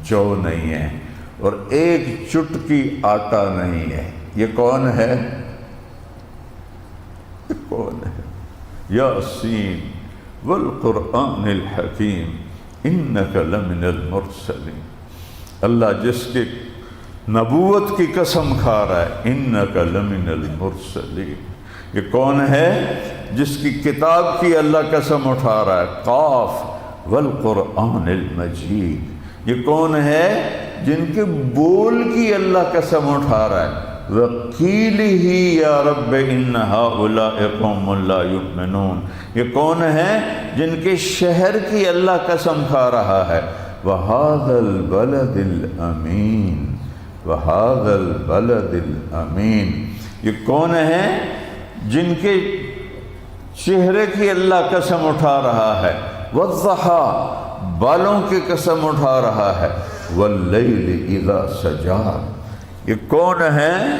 جو نہیں ہے اور ایک چٹکی آٹا نہیں ہے۔ یہ کون ہے؟ یہ کون ہے؟ یاسین والقرآن الحکیم انک لمن المرسلین۔ اللہ جس کی نبوت کی قسم کھا رہا ہے، انک لمن المرسلین۔ یہ کون ہے جس کی کتاب کی اللہ قسم اٹھا رہا ہے؟ قاف والقرآن المجید۔ یہ کون ہے جن کے بول کی اللہ قسم اٹھا رہا ہے؟ وَقِيلِهِ يَا رَبِّ إِنَّ هَؤُلَاءِ قَوْمٌ لَا يُؤْمِنُونَ۔ یہ کون ہے جن کے شہر کی اللہ قسم کھا رہا ہے؟ وَهَذَا الْبَلَدِ الْأَمِينَ وَهَذَا الْبَلَدِ الْأَمِينَ۔ یہ کون ہے جن کے چہرے کی اللہ قسم اٹھا رہا ہے؟ وَالضُّحَىٰ، بالوں کی قسم اٹھا رہا ہے۔ وَاللَّيْلِ إِذَا سَجَىٰ۔ یہ کون ہیں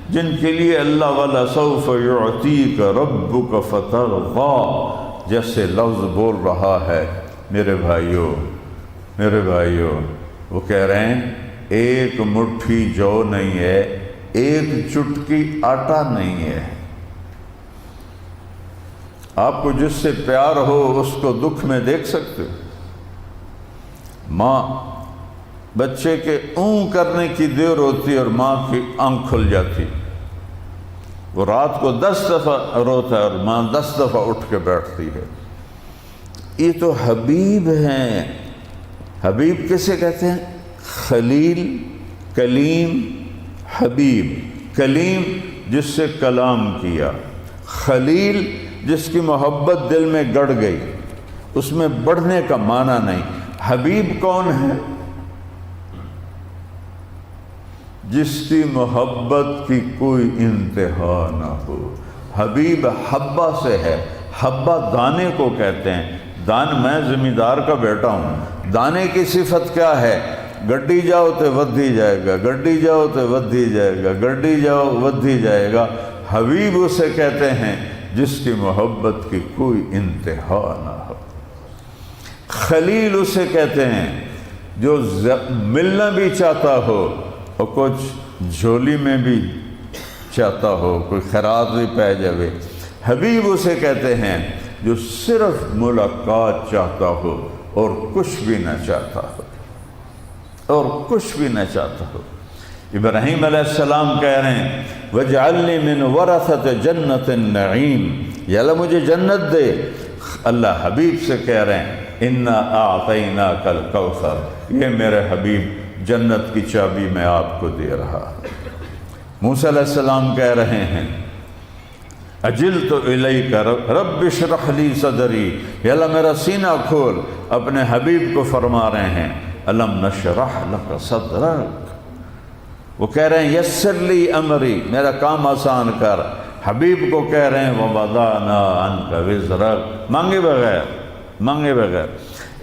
جن کے لیے اللہ وَلَسَوْفَ يُعْطِيكَ رَبُّكَ فَتَرْضَىٰ جیسے لفظ بول رہا ہے۔ میرے بھائیوں وہ کہہ رہے ہیں ایک مٹھی جو نہیں ہے، ایک چٹکی آٹا نہیں ہے۔ آپ کو جس سے پیار ہو اس کو دکھ میں دیکھ سکتے ہو۔ ماں بچے کے اون کرنے کی دیر ہوتی اور ماں کی آنکھ کھل جاتی، وہ رات کو 10 دفعہ روتا ہے اور ماں 10 دفعہ اٹھ کے بیٹھتی ہے۔ یہ تو حبیب ہیں۔ حبیب کسے کہتے ہیں؟ خلیل، کلیم، حبیب۔ کلیم جس سے کلام کیا، خلیل جس کی محبت دل میں گڑ گئی، اس میں بڑھنے کا معنی نہیں۔ حبیب کون ہے؟ جس کی محبت کی کوئی انتہا نہ ہو۔ حبیب حبہ سے ہے۔ حبہ دانے کو کہتے ہیں۔ میں زمیندار کا بیٹا ہوں۔ دانے کی صفت کیا ہے؟ گڈی جاؤ تو ودھی جائے گا، گڈی جاؤ تو ودھی جائے گا، گڈی جاؤ ودھی جائے گا۔ حبیب اسے کہتے ہیں جس کی محبت کی کوئی انتہا نہ ہو۔ خلیل اسے کہتے ہیں جو ملنا بھی چاہتا ہو اور کچھ جھولی میں بھی چاہتا ہو، کوئی خیرات بھی پہ جاوے۔ حبیب اسے کہتے ہیں جو صرف ملاقات چاہتا ہو اور کچھ بھی نہ چاہتا ہو، اور کچھ بھی نہ چاہتا ہو۔ ابراہیم علیہ السلام کہہ رہے ہیں وَاجْعَلْنِي مِنْ وَرَثَةِ جَنَّةِ النَّعِيمِ، یا اللہ مجھے جنت دے۔ اللہ حبیب سے کہہ رہے ہیں اِنَّا أَعْطَيْنَاكَ الْكَوْثَرَ، یہ میرے حبیب جنت کی چابی میں آپ کو دے رہا۔ موسیٰ علیہ السلام کہہ رہے ہیں اجلت الیک رب اشرح لی صدری، یا اللہ میرا سینہ کھول۔ اپنے حبیب کو فرما رہے ہیں الم نشرح لک صدرک، وہ کہہ رہے ہیں یسر لی امری، میرا کام آسان کر۔ حبیب کو کہہ رہے ہیں ووضعنا عنک وزرک، مانگے بغیر۔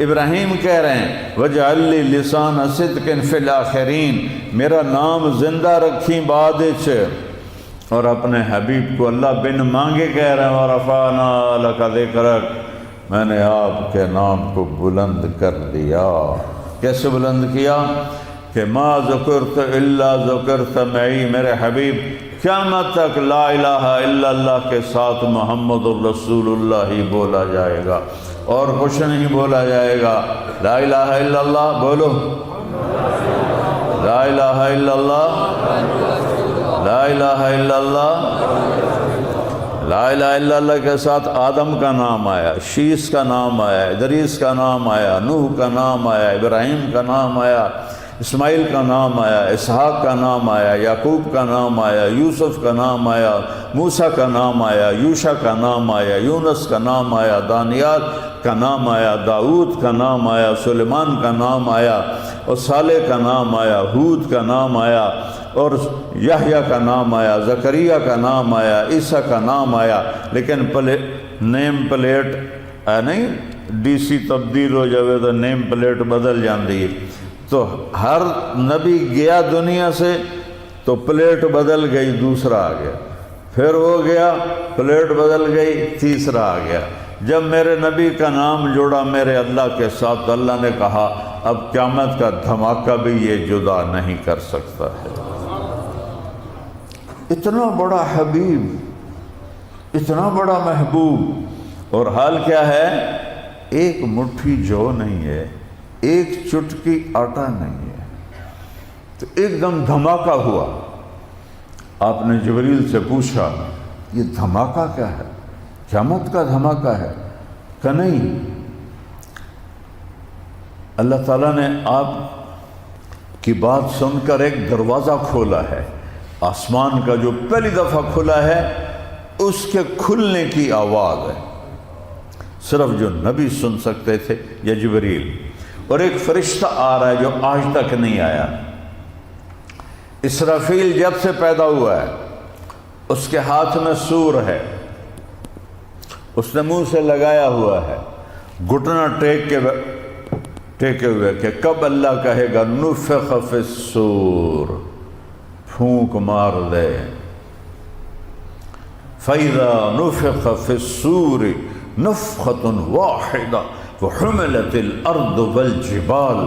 ابراہیم کہہ رہے ہیں وجعل لی لسان صدق فی الاخرین، میرا نام زندہ رکھی بعد وچ۔ اور اپنے حبیب کو اللہ بن مانگے کہہ رہے ہیں ورفعنا لک ذکرک، میں نے آپ کے نام کو بلند کر دیا۔ کیسے بلند کیا؟ کہ ما ذکرت الا ذکرت معی، میرے حبیب قیامت تک لا الہ الا اللہ کے ساتھ محمد الرسول اللہ ہی بولا جائے گا، اور کچھ نہیں بولا جائے گا۔ لا الہ الا اللہ بولو، لا الہ الا اللہ، لا الہ الا اللہ۔ لا الہ الا اللہ کے ساتھ آدم کا نام آیا، شیس کا نام آیا، ادریس کا نام آیا، نوح کا نام آیا، ابراہیم کا نام آیا، اسماعیل کا نام آیا، اسحاق کا نام آیا، یعقوب کا نام آیا، یوسف کا نام آیا، موسیٰ کا نام آیا، یوشع کا نام آیا، یونس کا نام آیا، دانیال کا نام آیا، داؤد کا نام آیا، سلیمان کا نام آیا، اور صالح کا نام آیا، ہود کا نام آیا، اور یحییٰ کا نام آیا، زکریا کا نام آیا، عیسیٰ کا نام آیا، لیکن نیم پلیٹ نہیں ڈی سی تبدیل ہو جاوے تو نیم پلیٹ بدل جاندی ہے، تو ہر نبی گیا دنیا سے تو پلیٹ بدل گئی، دوسرا آ گیا، پھر وہ گیا پلیٹ بدل گئی، تیسرا آ گیا۔ جب میرے نبی کا نام جڑا میرے اللہ کے ساتھ تو اللہ نے کہا اب قیامت کا دھماکہ بھی یہ جدا نہیں کر سکتا ہے۔ اتنا بڑا حبیب، اتنا بڑا محبوب، اور حال کیا ہے؟ ایک مٹھی جو نہیں ہے، ایک چٹکی آٹا نہیں ہے۔ تو ایک دم دھماکہ ہوا۔ آپ نے جبریل سے پوچھا یہ دھماکہ کیا ہے؟ قیامت کا دھماکہ ہے کہ نہیں؟ اللہ تعالیٰ نے آپ کی بات سن کر ایک دروازہ کھولا ہے، آسمان کا جو پہلی دفعہ کھلا ہے اس کے کھلنے کی آواز ہے، صرف جو نبی سن سکتے تھے یا جبریل، اور ایک فرشتہ آ رہا ہے جو آج تک نہیں آیا۔ اسرافیل جب سے پیدا ہوا ہے اس کے ہاتھ میں سور ہے، اس نے منہ سے لگایا ہوا ہے، گھٹنا ٹیکے ہوئے کہ کب اللہ کہے گا نفخ فی الصور، پھونک مار دے، فَإِذَا نُفِخَ فِي الصُّورِ نَفْخَةٌ وَاحِدَةٌ وَحُمِلَتِ الْأَرْضُ وَالْجِبَالُ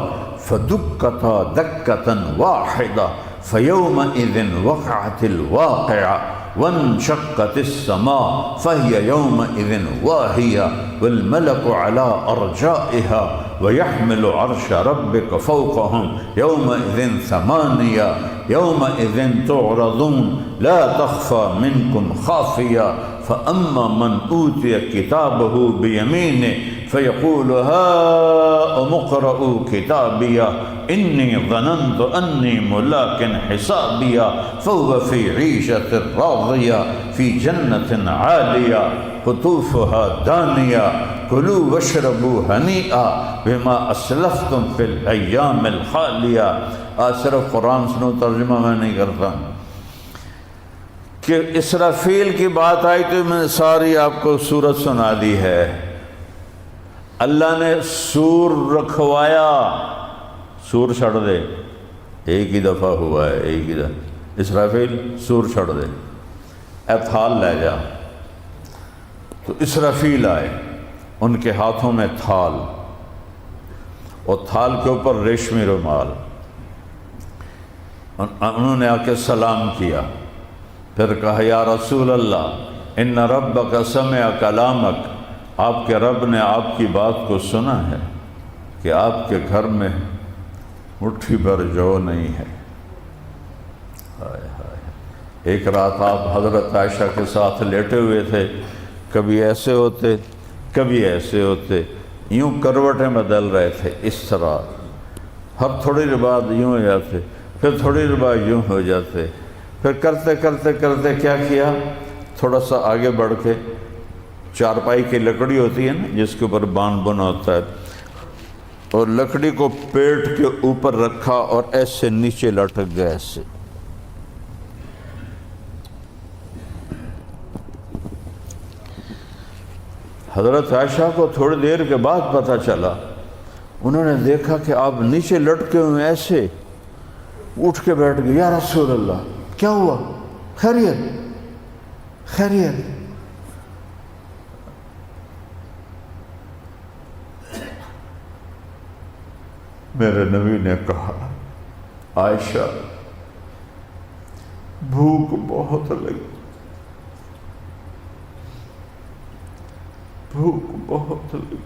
فَدُكَّتَا دَكَّةً وَاحِدَةً فَيَوْمَئِذٍ وَقَعَتِ الْوَاقِعَةُ وانشقت السماء فهي يومئذ واهية والملك على أرجائها ويحمل عرش ربك فوقهم يومئذ ثمانية يومئذ تعرضون لا تخفى منكم خافية فأما من أوتي كتابه بيمينه فيقول هاؤم اقرءوا كتابيه إني ظننت أني ملاق حسابيه فهو في عيشة راضية في جنة عالية قطوفها دانية كلوا واشربوا هنيئا بما أسلفتم في الأيام الخالية۔ صرف قرآن سنو، ترجمہ میں نہیں کرتا کہ اسرافیل کی بات آئی تو میں ساری آپ کو سورت سنا دی ہے۔ اللہ نے سور رکھوایا، سور چھڑ دے، ایک ہی دفعہ ہوا ہے، ایک ہی دفعہ، اسرافیل سور چھڑ دے، اے تھال لے جا۔ تو اسرافیل آئے، ان کے ہاتھوں میں تھال، اور تھال کے اوپر ریشمی رومال، انہوں نے آ کے سلام کیا، پھر کہا یا رسول اللہ ان ربک سمع کلامک، آپ کے رب نے آپ کی بات کو سنا ہے کہ آپ کے گھر میں مٹھی بھر جو نہیں ہے۔ ایک رات آپ حضرت عائشہ کے ساتھ لیٹے ہوئے تھے، کبھی ایسے ہوتے کبھی ایسے ہوتے، یوں کروٹیں بدل رہے تھے، اس طرح ہر تھوڑی دیر بعد یوں ہو جاتے، پھر تھوڑی دیر بعد یوں ہو جاتے، پھر کرتے کرتے کرتے کیا کیا، تھوڑا سا آگے بڑھ کے، چارپائی کی لکڑی ہوتی ہے نا جس کے اوپر بان بنا ہوتا ہے، اور لکڑی کو پیٹ کے اوپر رکھا اور ایسے نیچے لٹک گئے ایسے۔ حضرت عائشہ کو تھوڑی دیر کے بعد پتہ چلا، انہوں نے دیکھا کہ آپ نیچے لٹکے ہوئے ایسے، اٹھ کے بیٹھ گئے، یا رسول اللہ کیا ہوا، خیریت خیریت؟ میرے نبی نے کہا عائشہ بھوک بہت لگی، بھوک بہت لگی،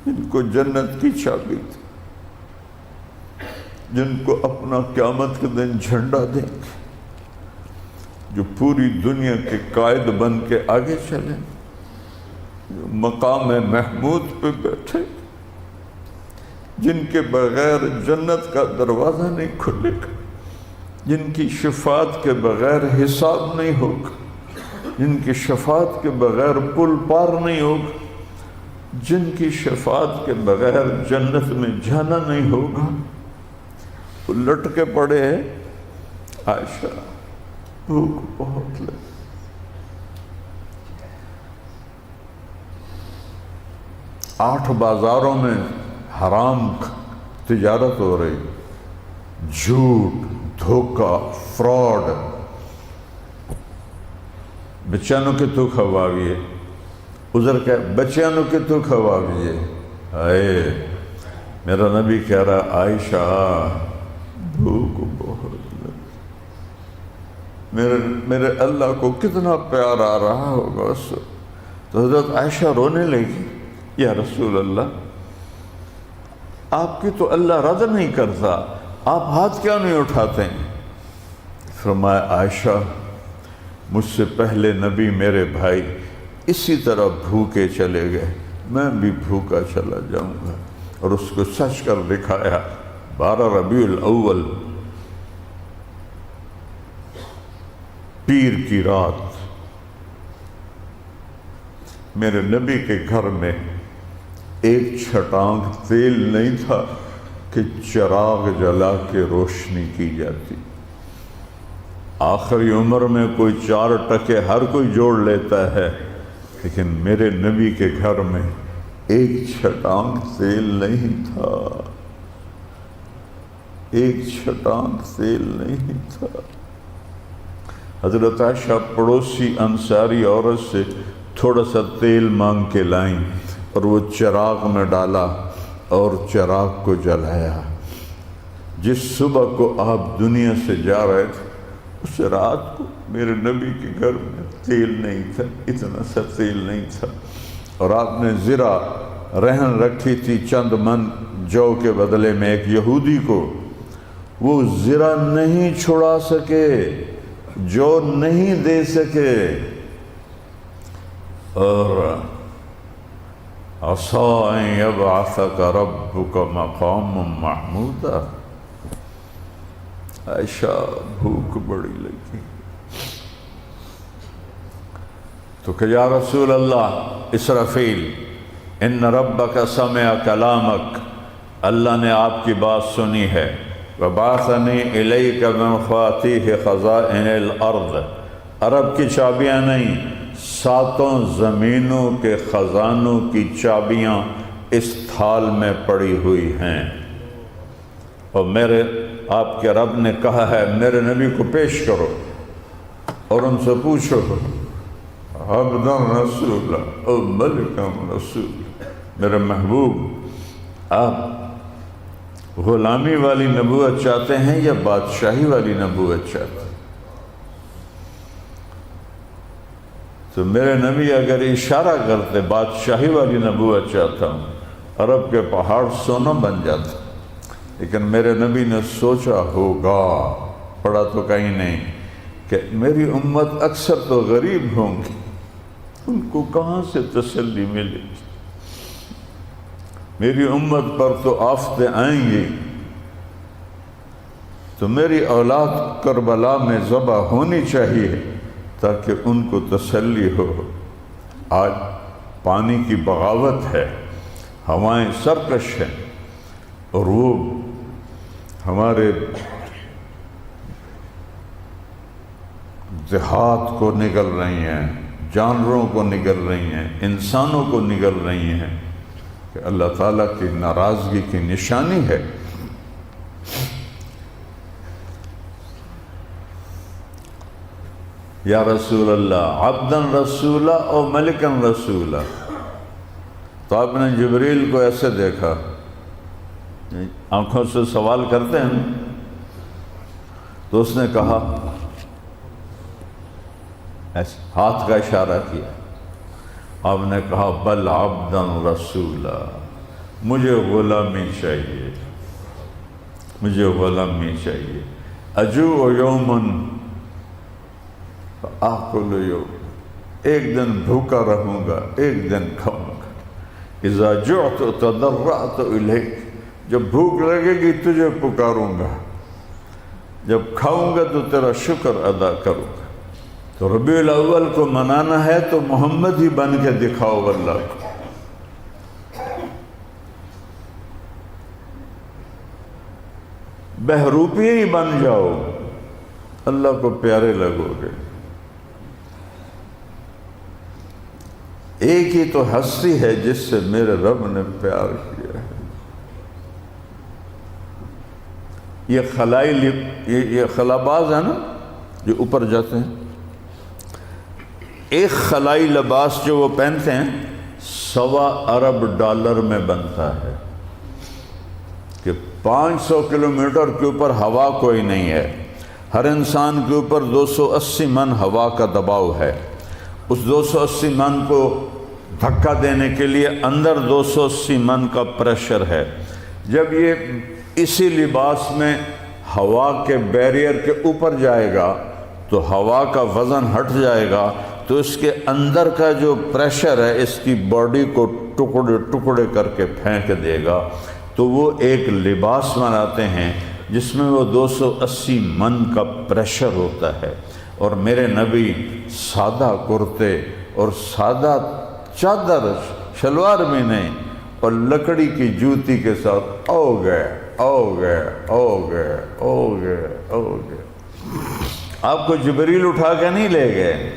جن کو جنت کی چابی تھی، جن کو اپنا قیامت کے دن جھنڈا دیں گے، جو پوری دنیا کے قائد بن کے آگے چلیں، جو مقام محمود پہ بیٹھے، جن کے بغیر جنت کا دروازہ نہیں کھلے گا، جن کی شفاعت کے بغیر حساب نہیں ہوگا، جن کی شفاعت کے بغیر پل پار نہیں ہوگا، جن کی شفاعت کے بغیر جنت میں جانا نہیں ہوگا، وہ لٹکے پڑے ہیں۔ عائشہ بھوک بہت لگی، 8 بازاروں میں حرام تجارت ہو رہی، جھوٹ، دھوکہ، فراڈ. بچانوں کے تو کھواویے، ادھر کہ بچانوں کے تو کھواویے. ہائے میرا نبی کہہ رہا عائشہ بھوک بہت لگی، میرے اللہ کو کتنا پیار آ رہا ہوگا اس وقت. تو حضرت عائشہ رونے لگی، یا رسول اللہ آپ کی تو اللہ رد نہیں کرتا، آپ ہاتھ کیا نہیں اٹھاتے ہیں؟ فرمایا عائشہ مجھ سے پہلے نبی میرے بھائی اسی طرح بھوکے چلے گئے، میں بھی بھوکا چلا جاؤں گا. اور اس کو سچ کر دکھایا. 12 ربیع الاول پیر کی رات میرے نبی کے گھر میں ایک چھٹانگ تیل نہیں تھا کہ چراغ جلا کے روشنی کی جاتی. آخری عمر میں کوئی 4 ٹکے ہر کوئی جوڑ لیتا ہے، لیکن میرے نبی کے گھر میں ایک چھٹانگ تیل نہیں تھا، ایک چھٹانگ تیل نہیں تھا. حضرت عائشہ پڑوسی انصاری عورت سے تھوڑا سا تیل مانگ کے لائیں اور وہ چراغ میں ڈالا اور چراغ کو جلایا. جس صبح کو آپ دنیا سے جا رہے تھے اس رات کو میرے نبی کے گھر میں تیل نہیں تھا، اتنا سا تیل نہیں تھا. اور آپ نے زرہ رہن رکھی تھی چند من جو کے بدلے میں ایک یہودی کو، وہ زرہ نہیں چھڑا سکے، جو نہیں دے سکے. اور عسیٰ ان یبعثک ربک مقاما محمودا. عائشہ بھوک بڑی لگی تو کہ یا رسول اللہ اسرافیل ان ربک سمع کلامک، اللہ نے آپ کی بات سنی ہے. وبعثنی الیک بمفاتیح خزائن الارض، عرب کی چابیاں نہیں، 7 زمینوں کے خزانوں کی چابیاں اس تھال میں پڑی ہوئی ہیں. اور میرے آپ کے رب نے کہا ہے میرے نبی کو پیش کرو اور ان سے پوچھو عبدا رسول او ملکا رسول. میرے محبوب آپ غلامی والی نبوت چاہتے ہیں یا بادشاہی والی نبوت چاہتے ہیں؟ تو میرے نبی اگر اشارہ کرتے بادشاہی والی نبوت چاہتا ہوں، عرب کے پہاڑ سونا بن جاتا. لیکن میرے نبی نے سوچا ہوگا، پڑھا تو کہیں نہیں، کہ میری امت اکثر تو غریب ہوں گی، ان کو کہاں سے تسلی ملے گی، میری امت پر تو آفتیں آئیں گی، تو میری اولاد کربلا میں ذبح ہونی چاہیے تاکہ ان کو تسلی ہو. آج پانی کی بغاوت ہے، ہوائیں سرکش ہیں، اور وہ ہمارے دیہات کو نگل رہی ہیں، جانوروں کو نگل رہی ہیں، انسانوں کو نگل رہی ہیں، کہ اللہ تعالیٰ کی ناراضگی کی نشانی ہے. یا رسول اللہ عبدن رسولہ اور ملکن رسولہ. تو آپ نے جبریل کو ایسے دیکھا، آنکھوں سے سوال کرتے ہیں، تو اس نے کہا ایسے ہاتھ کا اشارہ کیا. آپ نے کہا بل عبدن رسولہ، مجھے غلامی چاہیے، مجھے غلامی چاہیے. اجوع یومن آکل یوم، ایک دن بھوکا رہوں گا، ایک دن کھاؤں گا. اذا جعت تضرعت الیک، جب بھوک لگے گی تجھے پکاروں گا، جب کھاؤں گا تو تیرا شکر ادا کروں گا. تو ربیع الاول کو منانا ہے تو محمد ہی بن کے دکھاؤ اللہ کو. بہروپی ہی بن جاؤ، اللہ کو پیارے لگو گے. ایک ہی تو ہستی ہے جس سے میرے رب نے پیار کیا ہے۔ یہ خلائی یہ خلاباز ہے نا جو اوپر جاتے ہیں، ایک خلائی لباس جو وہ پہنتے ہیں 1.25 ارب ڈالر میں بنتا ہے، کہ 500 کلومیٹر کے اوپر ہوا کوئی نہیں ہے، ہر انسان کے اوپر 280 من ہوا کا دباؤ ہے، اس 280 من کو دھکا دینے کے لیے اندر 280 من کا پریشر ہے۔ جب یہ اسی لباس میں ہوا کے بیریئر کے اوپر جائے گا تو ہوا کا وزن ہٹ جائے گا، تو اس کے اندر کا جو پریشر ہے اس کی باڈی کو ٹکڑے ٹکڑے کر کے پھینک دے گا، تو وہ ایک لباس بناتے ہیں جس میں وہ 280 من کا پریشر ہوتا ہے۔ اور میرے نبی سادہ کرتے اور سادہ چادر شلوار بھی نہیں، اور لکڑی کی جوتی کے ساتھ او گئے او گئے او گئے او گئے او گئے۔ آپ کو جبریل اٹھا کے نہیں لے گئے،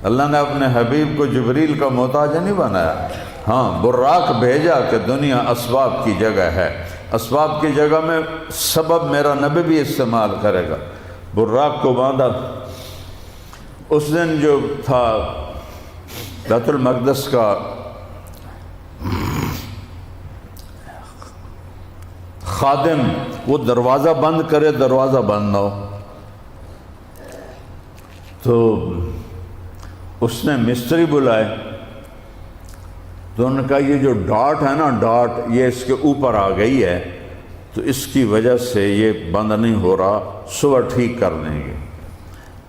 اللہ نے اپنے حبیب کو جبریل کا محتاج نہیں بنایا، ہاں براق بھیجا کہ دنیا اسباب کی جگہ ہے، اسباب کی جگہ میں سبب میرا نبی بھی استعمال کرے گا۔ براق کو باندھا، اس دن جو تھا بیت المقدس کا خادم، وہ دروازہ بند کرے دروازہ بند نہ ہو، تو اس نے مستری بلائے، تو انہوں نے کہا یہ جو ڈاٹ ہے نا ڈاٹ، یہ اس کے اوپر آ گئی ہے تو اس کی وجہ سے یہ بند نہیں ہو رہا، صبح ٹھیک کر لیں گے۔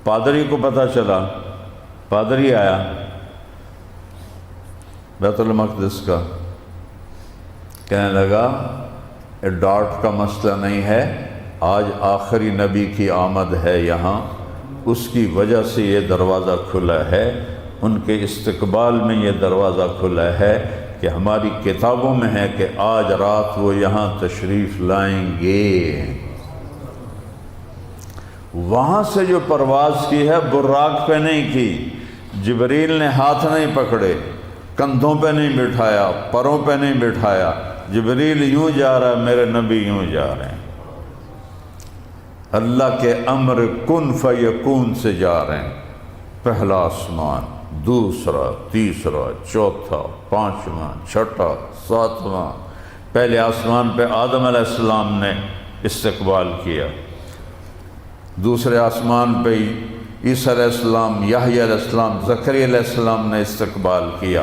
پادری کو پتہ چلا، پادری آیا بیت المقدس کا، کہنے لگا یہ ڈاٹ کا مسئلہ نہیں ہے، آج آخری نبی کی آمد ہے یہاں، اس کی وجہ سے یہ دروازہ کھلا ہے، ان کے استقبال میں یہ دروازہ کھلا ہے کہ ہماری کتابوں میں ہے کہ آج رات وہ یہاں تشریف لائیں گے۔ وہاں سے جو پرواز کی ہے براق پہ نہیں کی، جبریل نے ہاتھ نہیں پکڑے، کندھوں پہ نہیں بٹھایا، پروں پہ نہیں بٹھایا، جبریل یوں جا رہا ہے، میرے نبی یوں جا رہے ہیں، اللہ کے امر کن فیکون سے جا رہے ہیں۔ پہلا آسمان، دوسرا، تیسرا، چوتھا، پانچواں، چھٹا، ساتواں۔ پہلے آسمان پہ آدم علیہ السلام نے استقبال کیا، دوسرے آسمان پہ عیسیٰ علیہ السلام، یحییٰ علیہ السلام، زکریا علیہ السلام نے استقبال کیا،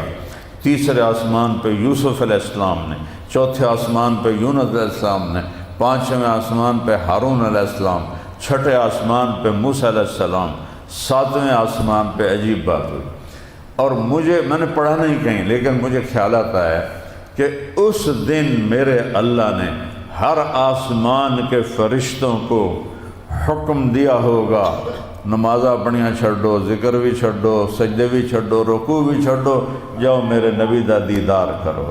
تیسرے آسمان پہ یوسف علیہ السلام نے، چوتھے آسمان پہ یونس علیہ السلام نے، پانچویں آسمان پہ ہارون علیہ السلام، چھٹے آسمان پہ موسیٰ علیہ السلام، ساتویں آسمان پہ عجیب بات ہوئی۔ اور میں نے پڑھا نہیں کہیں، لیکن مجھے خیال آتا ہے کہ اس دن میرے اللہ نے ہر آسمان کے فرشتوں کو حکم دیا ہوگا، نمازاں پڑھیاں چھڈو، ذکر بھی چھڈو، سجدے بھی چھڈو، رکوع بھی چھڈو، جاؤ میرے نبی دا دیدار کرو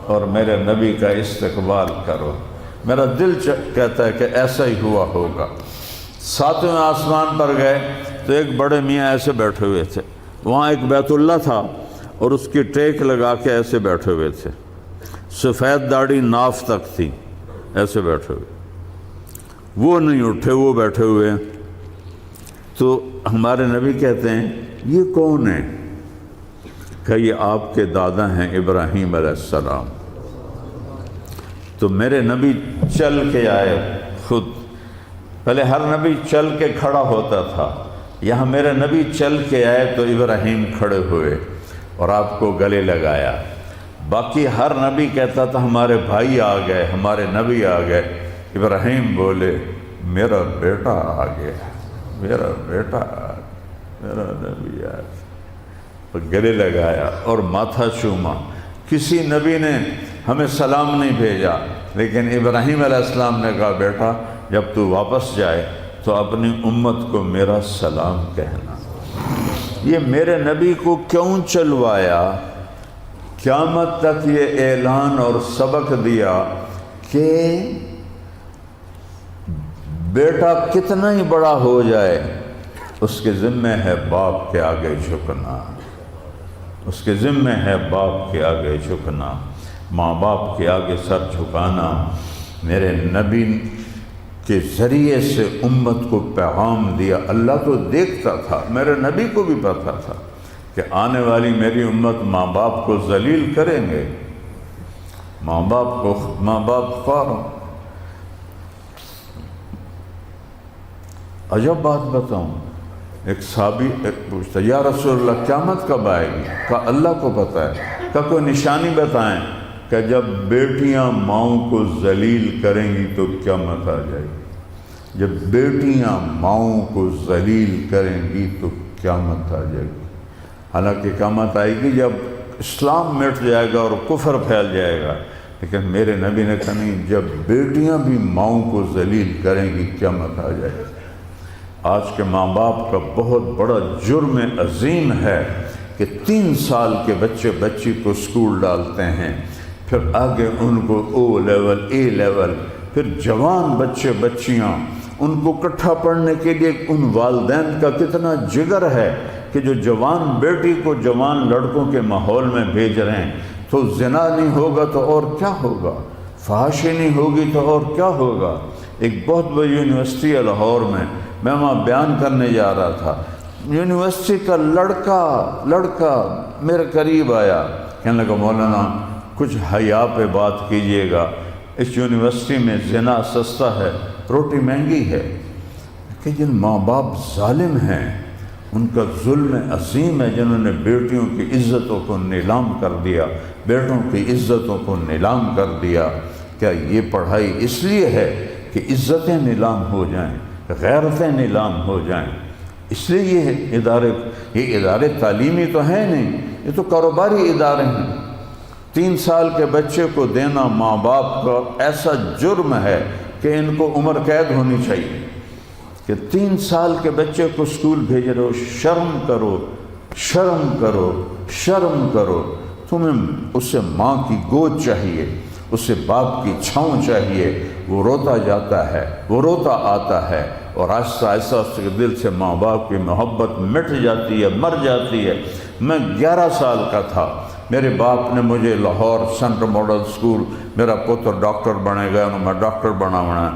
اور میرے نبی کا استقبال کرو۔ میرا دل کہتا ہے کہ ایسا ہی ہوا ہوگا۔ ساتویں آسمان پر گئے تو ایک بڑے میاں ایسے بیٹھے ہوئے تھے، وہاں ایک بیت اللہ تھا اور اس کی ٹیک لگا کے ایسے بیٹھے ہوئے تھے، سفید داڑھی ناف تک تھی، ایسے بیٹھے ہوئے، وہ نہیں اٹھے، وہ بیٹھے ہوئے ہیں۔ تو ہمارے نبی کہتے ہیں یہ کون ہے؟ کہ یہ آپ کے دادا ہیں ابراہیم علیہ السلام۔ تو میرے نبی چل کے آئے خود، پہلے ہر نبی چل کے کھڑا ہوتا تھا، یہاں میرے نبی چل کے آئے تو ابراہیم کھڑے ہوئے اور آپ کو گلے لگایا۔ باقی ہر نبی کہتا تھا ہمارے بھائی آ گئے، ہمارے نبی آ گئے، ابراہیم بولے میرا بیٹا آ گیا، میرا بیٹا آ گیا، میرا نبی آ گیا، اور گلے لگایا اور ماتھا چوما۔ کسی نبی نے ہمیں سلام نہیں بھیجا، لیکن ابراہیم علیہ السلام نے کہا بیٹا جب تو واپس جائے تو اپنی امت کو میرا سلام کہنا۔ یہ میرے نبی کو کیوں چلوایا؟ قیامت تک یہ اعلان اور سبق دیا کہ بیٹا کتنا ہی بڑا ہو جائے اس کے ذمہ ہے باپ کے آگے جھکنا، اس کے ذمہ ہے باپ کے آگے جھکنا، ماں باپ کے آگے سر جھکانا۔ میرے نبی کے ذریعے سے امت کو پیغام دیا۔ اللہ تو دیکھتا تھا، میرے نبی کو بھی پتہ تھا کہ آنے والی میری امت ماں باپ کو ذلیل کریں گے، ماں باپ خوار۔ عجب بات بتاؤں، ایک صحابی پوچھتا یا رسول اللہ قیامت کب آئے گی؟ کہا اللہ کو پتہ ہے۔ کہا کوئی نشانی بتائیں؟ کہ جب بیٹیاں ماؤں کو ذلیل کریں گی تو قیامت آ جائے گی۔ جب بیٹیاں ماؤں کو ذلیل کریں گی تو قیامت آ جائے گی۔ حالانکہ قیامت آئے گی جب اسلام مٹ جائے گا اور کفر پھیل جائے گا، لیکن میرے نبی نے کہا نہیں، جب بیٹیاں بھی ماؤں کو ذلیل کریں گی قیامت آ جائے گی۔ آج کے ماں باپ کا بہت بڑا جرم عظیم ہے کہ 3 سال کے بچے بچی کو اسکول ڈالتے ہیں، پھر آگے ان کو او لیول اے لیول، پھر جوان بچے بچیاں ان کو اکٹھا پڑھنے کے لیے ان والدین کا کتنا جگر ہے کہ جو جوان بیٹی کو جوان لڑکوں کے ماحول میں بھیج رہے ہیں، تو زنا نہیں ہوگا تو اور کیا ہوگا، فحاشی نہیں ہوگی تو اور کیا ہوگا۔ ایک بہت بڑی یونیورسٹی ہے لاہور میں وہاں بیان کرنے جا رہا تھا، یونیورسٹی کا لڑکا میرے قریب آیا، کہنے لگا مولانا کچھ حیا پہ بات کیجئے گا، اس یونیورسٹی میں زنا سستا ہے، روٹی مہنگی ہے۔ کہ جن ماں باپ ظالم ہیں ان کا ظلم عظیم ہے، جنہوں نے بیٹیوں کی عزتوں کو نیلام کر دیا، بیٹوں کی عزتوں کو نیلام کر دیا۔ کیا یہ پڑھائی اس لیے ہے کہ عزتیں نیلام ہو جائیں، غیرتیں نیلام ہو جائیں؟ اس لیے یہ ادارے تعلیمی تو ہیں نہیں، یہ تو کاروباری ادارے ہیں۔ 3 سال کے بچے کو دینا ماں باپ کا ایسا جرم ہے کہ ان کو عمر قید ہونی چاہیے کہ 3 سال کے بچے کو اسکول بھیج رہے ہو۔ شرم کرو، شرم کرو، شرم کرو۔ تمہیں اسے ماں کی گود چاہیے، اسے باپ کی چھاؤں چاہیے۔ وہ روتا جاتا ہے، وہ روتا آتا ہے، اور آہستہ آہستہ اس کے دل سے ماں باپ کی محبت مٹ جاتی ہے، مر جاتی ہے۔ میں 11 سال کا تھا، میرے باپ نے مجھے لاہور سینٹرل ماڈل اسکول، میرا پتر ڈاکٹر بنے گا، میں ڈاکٹر بنا،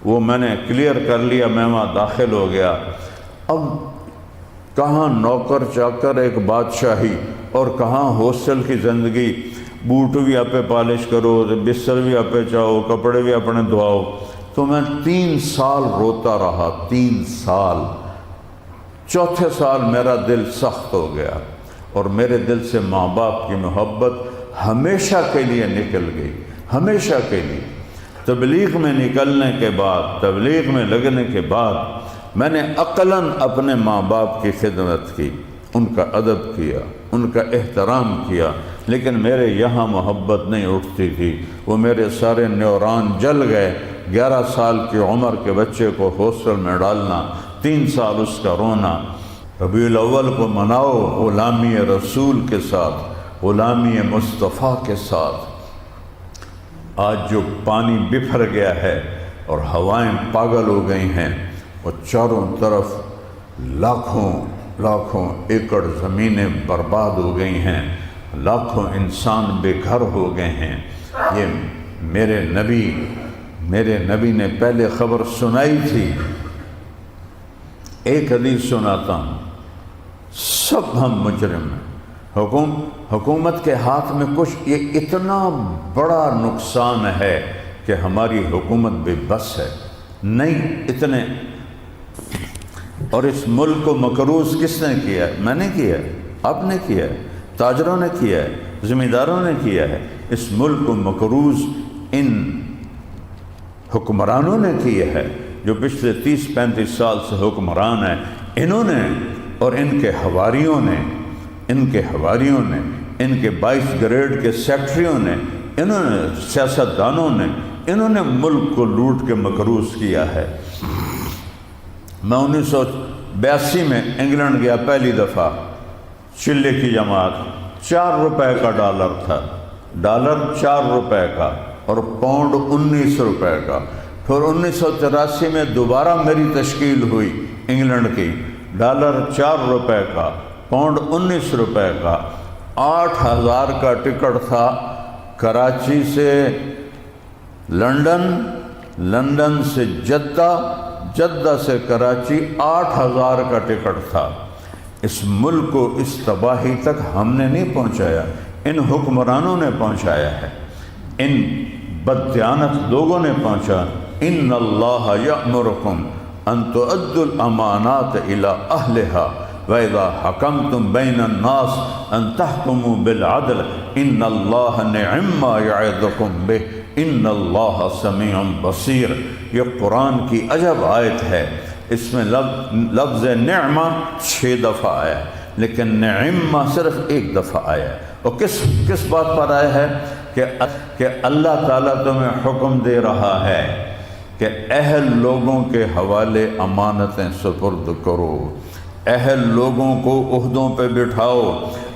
وہ میں نے کلیئر کر لیا، میں وہاں داخل ہو گیا۔ اب کہاں نوکر چاکر ایک بادشاہی اور کہاں ہاسٹل کی زندگی، بوٹ بھی آپ پہ پالش کرو، بستر بھی آپ پہ چاہو، کپڑے بھی اپنے دھواؤ۔ تو میں 3 سال روتا رہا، 3 سال۔ چوتھے سال میرا دل سخت ہو گیا اور میرے دل سے ماں باپ کی محبت ہمیشہ کے لیے نکل گئی، ہمیشہ کے لیے۔ تبلیغ میں نکلنے کے بعد، تبلیغ میں لگنے کے بعد میں نے عقلاً اپنے ماں باپ کی خدمت کی، ان کا ادب کیا، ان کا احترام کیا، لیکن میرے یہاں محبت نہیں اٹھتی تھی۔ وہ میرے سارے نیوران جل گئے۔ 11 سال کی عمر کے بچے کو ہاسٹل میں ڈالنا، 3 سال اس کا رونا۔ ربیع الاول کو مناؤ غلامی رسول کے ساتھ، غلامی مصطفیٰ کے ساتھ۔ آج جو پانی بفر گیا ہے اور ہوائیں پاگل ہو گئی ہیں، اور چاروں طرف لاکھوں ایکڑ زمینیں برباد ہو گئی ہیں، لاکھوں انسان بے گھر ہو گئے ہیں۔ یہ میرے نبی نے پہلے خبر سنائی تھی۔ ایک حدیث سناتا ہوں، سب ہم مجرم ہیں۔ حکومت کے ہاتھ میں کچھ، یہ اتنا بڑا نقصان ہے کہ ہماری حکومت بے بس ہے، نہیں اتنے۔ اور اس ملک کو مقروض کس نے کیا ہے؟ میں نے کیا ہے، آپ نے کیا ہے، تاجروں نے کیا ہے، ذمہ داروں نے کیا ہے۔ اس ملک کو مقروض ان حکمرانوں نے کیا ہے جو پچھلے 30-35 سال سے حکمران ہیں۔ انہوں نے اور ان کے حواریوں نے، ان کے 22 گریڈ کے سیکٹریوں نے، انہوں نے سیاستدانوں نے، انہوں نے ملک کو لوٹ کے مقروض کیا ہے۔ میں 1982 میں انگلینڈ گیا پہلی دفعہ، چلے کی جماعت، 4 روپے کا ڈالر تھا، ڈالر 4 روپے کا اور پاؤنڈ 19 روپے کا۔ پھر 1983 میں دوبارہ میری تشکیل ہوئی انگلینڈ کی، ڈالر 4 روپے کا، پاؤنڈ 19 روپے کا، 8,000 کا ٹکٹ تھا کراچی سے لندن، لندن سے جدہ، جدہ سے کراچی 8,000 کا ٹکٹ تھا۔ اس ملک کو اس تباہی تک ہم نے نہیں پہنچایا، ان حکمرانوں نے پہنچایا ہے، ان بددیانت لوگوں نے پہنچا۔ ان اللہ یأمرکم ان تؤدوا الامانات الی اہلہا وَإِذَا حَكَمْتُمْ بَيْنَ النَّاسِ أَن تَحْكُمُوا بِالْعَدْلِ إِنَّ اللَّهَ نِعِمَّا يَعِظُكُمْ بِهِ إِنَّ اللَّهَ سَمِيعٌ بَصِيرٌ۔ یہ قرآن کی عجب آیت ہے، اس میں لفظ نعمہ 6 دفعہ آیا ہے، لیکن نعمہ صرف 1 دفعہ آیا ہے۔ اور کس بات پر آیا ہے کہ اللہ تعالیٰ تمہیں حکم دے رہا ہے کہ اہل لوگوں کے حوالے امانتیں سپرد کرو، اہل لوگوں کو عہدوں پہ بٹھاؤ۔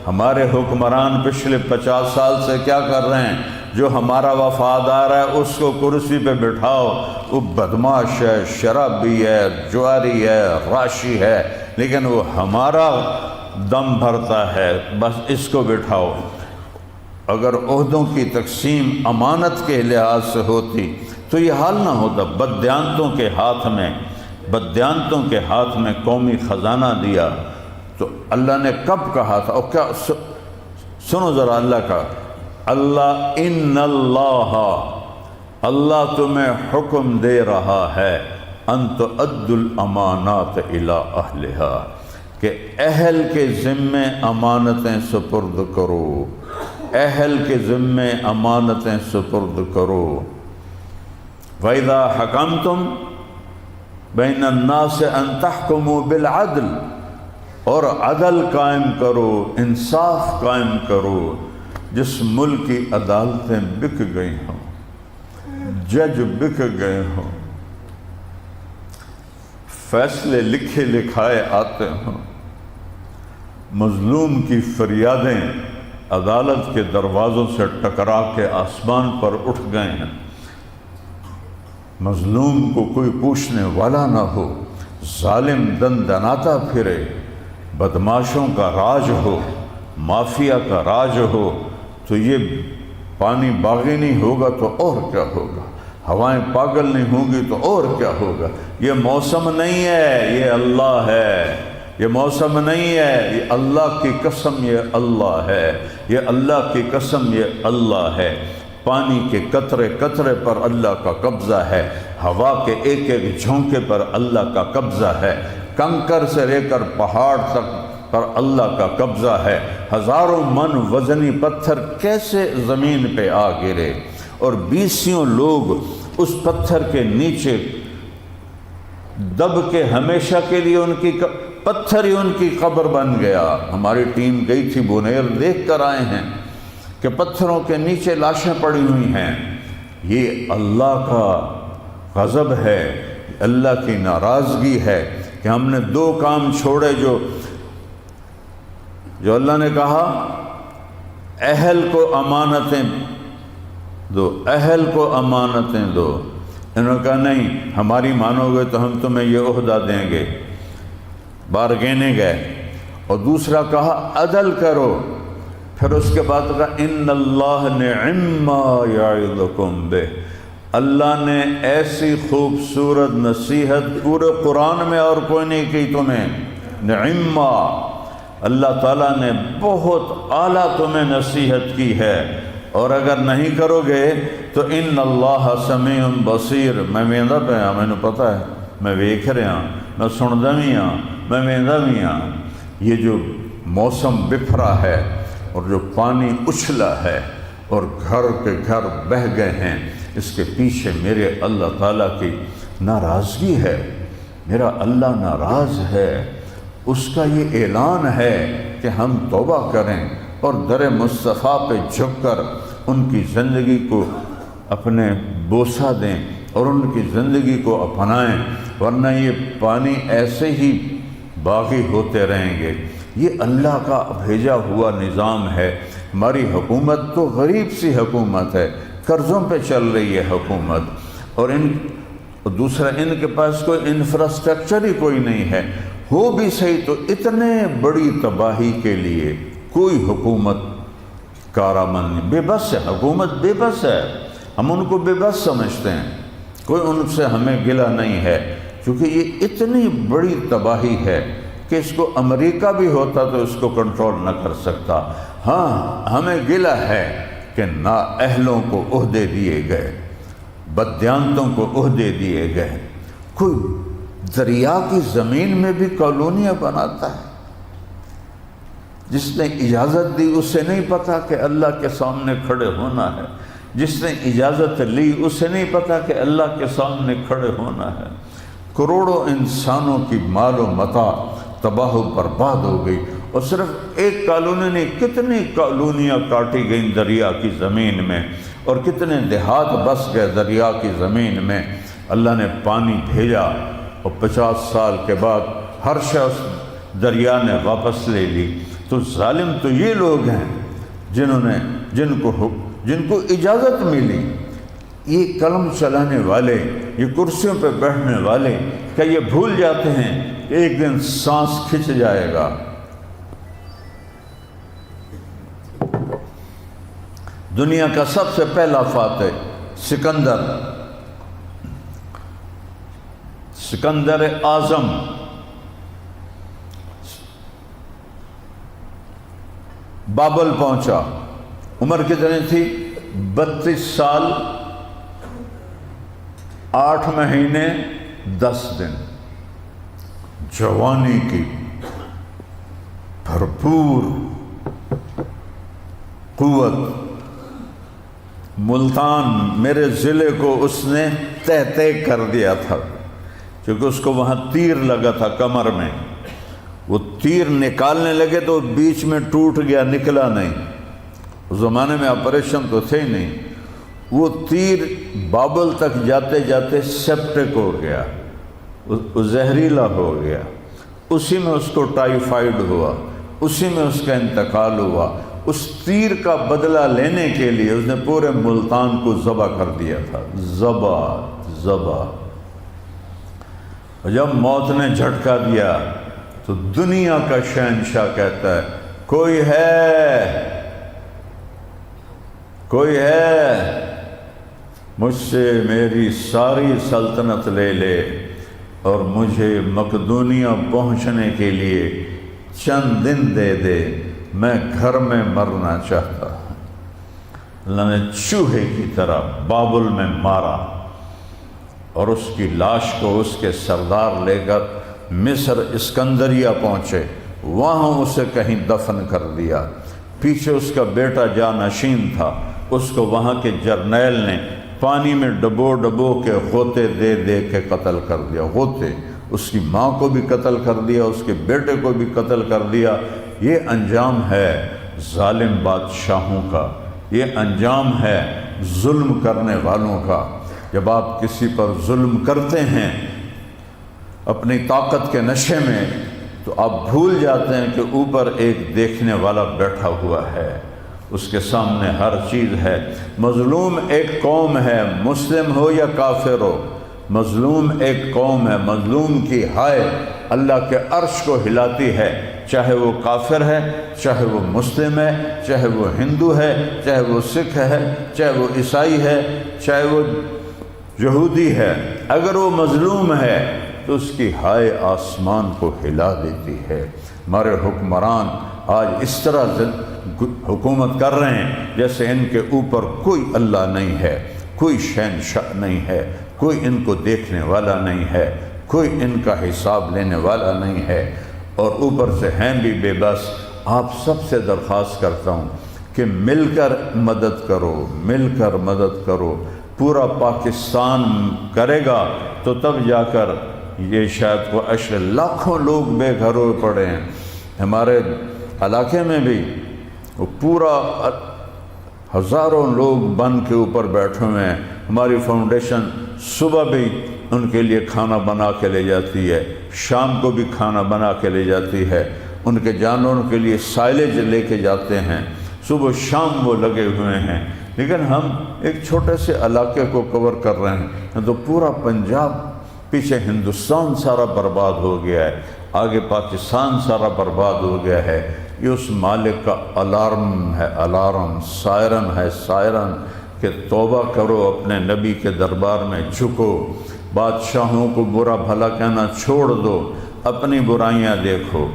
ہمارے حکمران پچھلے 50 سال سے کیا کر رہے ہیں؟ جو ہمارا وفادار ہے اس کو کرسی پہ بٹھاؤ، وہ بدماش ہے، شرابی ہے، جواری ہے، راشی ہے، لیکن وہ ہمارا دم بھرتا ہے، بس اس کو بٹھاؤ۔ اگر عہدوں کی تقسیم امانت کے لحاظ سے ہوتی تو یہ حال نہ ہوتا۔ بددیانتوں کے ہاتھ میں قومی خزانہ دیا تو اللہ نے کب کہا تھا؟ اور کیا سنو ذرا اللہ کا، ان اللہ تمہیں حکم دے رہا ہے ان تؤدوا الامانات الی اہلہا، کہ اہل کے ذمے امانتیں سپرد کرو، اہل کے ذمے امانتیں سپرد کرو۔ وَإِذَا حَكَمْتُمْ بَيْنَ النَّاسِ أَن تَحْكُمُوا بِالْعَدْلِ، اور عدل قائم کرو، انصاف قائم کرو۔ جس ملک کی عدالتیں بک گئی ہوں، جج بک گئے ہوں، فیصلے لکھے لکھائے آتے ہوں، مظلوم کی فریادیں عدالت کے دروازوں سے ٹکرا کے آسمان پر اٹھ گئے ہیں، مظلوم کو کوئی پوچھنے والا نہ ہو، ظالم دن دناتا پھرے، بدماشوں کا راج ہو، مافیا کا راج ہو، تو یہ پانی باغی نہیں ہوگا تو اور کیا ہوگا، ہوائیں پاگل نہیں ہوں گی تو اور کیا ہوگا۔ یہ موسم نہیں ہے، یہ اللہ ہے، یہ موسم نہیں ہے، یہ اللہ کی قسم، یہ اللہ ہے، یہ اللہ کی قسم، یہ اللہ ہے۔ پانی کے قطرے قطرے پر اللہ کا قبضہ ہے، ہوا کے ایک ایک جھونکے پر اللہ کا قبضہ ہے، کنکر سے لے کر پہاڑ تک پر اللہ کا قبضہ ہے۔ ہزاروں من وزنی پتھر کیسے زمین پہ آ گرے اور 20 لوگ اس پتھر کے نیچے دب کے ہمیشہ کے لیے ان کی پتھر ہی ان کی قبر بن گیا۔ ہماری ٹیم گئی تھی بونیر، دیکھ کر آئے ہیں کہ پتھروں کے نیچے لاشیں پڑی ہوئی ہیں۔ یہ اللہ کا غضب ہے، اللہ کی ناراضگی ہے کہ ہم نے 2 کام چھوڑے جو اللہ نے کہا اہل کو امانتیں دو، اہل کو امانتیں دو۔ انہوں نے کہا نہیں، ہماری مانو گے تو ہم تمہیں یہ عہدہ دیں گے، بارگینے گئے۔ اور دوسرا کہا عدل کرو، پھر اس کے بعد کہا ان اللہ نعما یعظکم بہ، اللہ نے ایسی خوبصورت نصیحت پورے قرآن میں اور کوئی نہیں کی تمہیں، نعما، اللہ تعالیٰ نے بہت اعلیٰ تمہیں نصیحت کی ہے، اور اگر نہیں کرو گے تو ان اللہ سمیع بصیر، میں ویندا پہ ہاں، مینوں پتہ ہے، میں ویکھ رہا ہاں، میں سندا بھی ہاں، میں ویندا بھی ہاں۔ یہ جو موسم بفرا ہے اور جو پانی اچھلا ہے اور گھر کے گھر بہہ گئے ہیں، اس کے پیچھے میرے اللہ تعالیٰ کی ناراضگی ہے، میرا اللہ ناراض ہے۔ اس کا یہ اعلان ہے کہ ہم توبہ کریں اور در مصطفیٰ پہ جھک کر ان کی زندگی کو اپنے بوسہ دیں اور ان کی زندگی کو اپنائیں، ورنہ یہ پانی ایسے ہی باغی ہوتے رہیں گے۔ یہ اللہ کا بھیجا ہوا نظام ہے۔ ہماری حکومت تو غریب سی حکومت ہے، قرضوں پہ چل رہی ہے حکومت، اور دوسرا ان کے پاس کوئی انفراسٹرکچر ہی کوئی نہیں ہے۔ ہو بھی صحیح تو اتنے بڑی تباہی کے لیے کوئی حکومت کارآمد بے بس ہے، حکومت بے بس ہے، ہم ان کو بے بس سمجھتے ہیں، کوئی ان سے ہمیں گلہ نہیں ہے، کیونکہ یہ اتنی بڑی تباہی ہے کہ اس کو امریکہ بھی ہوتا تو اس کو کنٹرول نہ کر سکتا۔ ہاں ہمیں گلہ ہے کہ نااہلوں کو عہدے دیے گئے، بددیانتوں کو عہدے دیے گئے۔ کوئی دریا کی زمین میں بھی کالونیاں بناتا ہے، جس نے اجازت دی اسے نہیں پتا کہ اللہ کے سامنے کھڑے ہونا ہے، جس نے اجازت لی اسے نہیں پتا کہ اللہ کے سامنے کھڑے ہونا ہے۔ کروڑوں انسانوں کی مال و متاع تباہ و برباد ہو گئی، اور صرف ایک کالونی نہیں، کتنی کالونیاں کاٹی گئیں دریا کی زمین میں، اور کتنے دیہات بس گئے دریا کی زمین میں۔ اللہ نے پانی بھیجا اور 50 سال کے بعد ہر شخص دریا نے واپس لے لی۔ تو ظالم تو یہ لوگ ہیں جن کو اجازت ملی۔ یہ قلم چلانے والے، یہ کرسیوں پہ بیٹھنے والے کیا یہ بھول جاتے ہیں کہ ایک دن سانس کھنچ جائے گا؟ دنیا کا سب سے پہلا فاتح سکندر اعظم، بابل پہنچا، عمر کتنی تھی؟ 32 سال 8 مہینے 10 دن، جوانی کی بھرپور قوت۔ ملتان میرے ضلع کو اس نے تہہ کر دیا تھا، کیونکہ اس کو وہاں تیر لگا تھا کمر میں۔ وہ تیر نکالنے لگے تو بیچ میں ٹوٹ گیا، نکلا نہیں۔ اس زمانے میں آپریشن تو تھے ہی نہیں۔ وہ تیر بابل تک جاتے جاتے سیپٹک ہو گیا، زہریلا ہو گیا۔ اسی میں اس کو ٹائیفائڈ ہوا، اسی میں اس کا انتقال ہوا۔ اس تیر کا بدلہ لینے کے لیے اس نے پورے ملتان کو ذبح کر دیا تھا، ذبح۔ اور جب موت نے جھٹکا دیا تو دنیا کا شہنشاہ کہتا ہے کوئی ہے مجھ سے میری ساری سلطنت لے لے اور مجھے مقدونیہ پہنچنے کے لیے چند دن دے دے، میں گھر میں مرنا چاہتا ہوں۔ اللہ نے چوہے کی طرح بابل میں مارا، اور اس کی لاش کو اس کے سردار لے کر مصر اسکندریہ پہنچے، وہاں اسے کہیں دفن کر دیا۔ پیچھے اس کا بیٹا جانشین تھا، اس کو وہاں کے جرنیل نے پانی میں ڈبو کے غوطے دے کے قتل کر دیا۔ غوطے، اس کی ماں کو بھی قتل کر دیا، اس کے بیٹے کو بھی قتل کر دیا۔ یہ انجام ہے ظالم بادشاہوں کا، یہ انجام ہے ظلم کرنے والوں کا۔ جب آپ کسی پر ظلم کرتے ہیں اپنی طاقت کے نشے میں، تو آپ بھول جاتے ہیں کہ اوپر ایک دیکھنے والا بیٹھا ہوا ہے، اس کے سامنے ہر چیز ہے۔ مظلوم ایک قوم ہے، مسلم ہو یا کافر ہو، مظلوم ایک قوم ہے۔ مظلوم کی ہائے اللہ کے عرش کو ہلاتی ہے، چاہے وہ کافر ہے، چاہے وہ مسلم ہے، چاہے وہ ہندو ہے، چاہے وہ سکھ ہے، چاہے وہ عیسائی ہے، چاہے وہ یہودی ہے۔ اگر وہ مظلوم ہے تو اس کی ہائے آسمان کو ہلا دیتی ہے۔ ہمارے حکمران آج اس طرح حکومت کر رہے ہیں جیسے ان کے اوپر کوئی اللہ نہیں ہے، کوئی شہنشاہ نہیں ہے، کوئی ان کو دیکھنے والا نہیں ہے، کوئی ان کا حساب لینے والا نہیں ہے، اور اوپر سے ہیں بھی بے بس۔ آپ سب سے درخواست کرتا ہوں کہ مل کر مدد کرو، مل کر مدد کرو۔ پورا پاکستان کرے گا تو تب جا کر یہ شاید کو لاکھوں لوگ بے گھر ہوئے پڑے ہیں۔ ہمارے علاقے میں بھی وہ پورا ہزاروں لوگ بن کے اوپر بیٹھے ہوئے ہیں۔ ہماری فاؤنڈیشن صبح بھی ان کے لیے کھانا بنا کے لے جاتی ہے، شام کو بھی کھانا بنا کے لے جاتی ہے، ان کے جانوروں کے لیے سائلیج لے کے جاتے ہیں، صبح شام وہ لگے ہوئے ہیں۔ لیکن ہم ایک چھوٹے سے علاقے کو کور کر رہے ہیں، تو پورا پنجاب، پیچھے ہندوستان سارا برباد ہو گیا ہے، آگے پاکستان سارا برباد ہو گیا ہے۔ یہ اس مالک کا الارم ہے، الارم، سائرن ہے، سائرن، کہ توبہ کرو، اپنے نبی کے دربار میں جھکو، بادشاہوں کو برا بھلا کہنا چھوڑ دو، اپنی برائیاں دیکھو،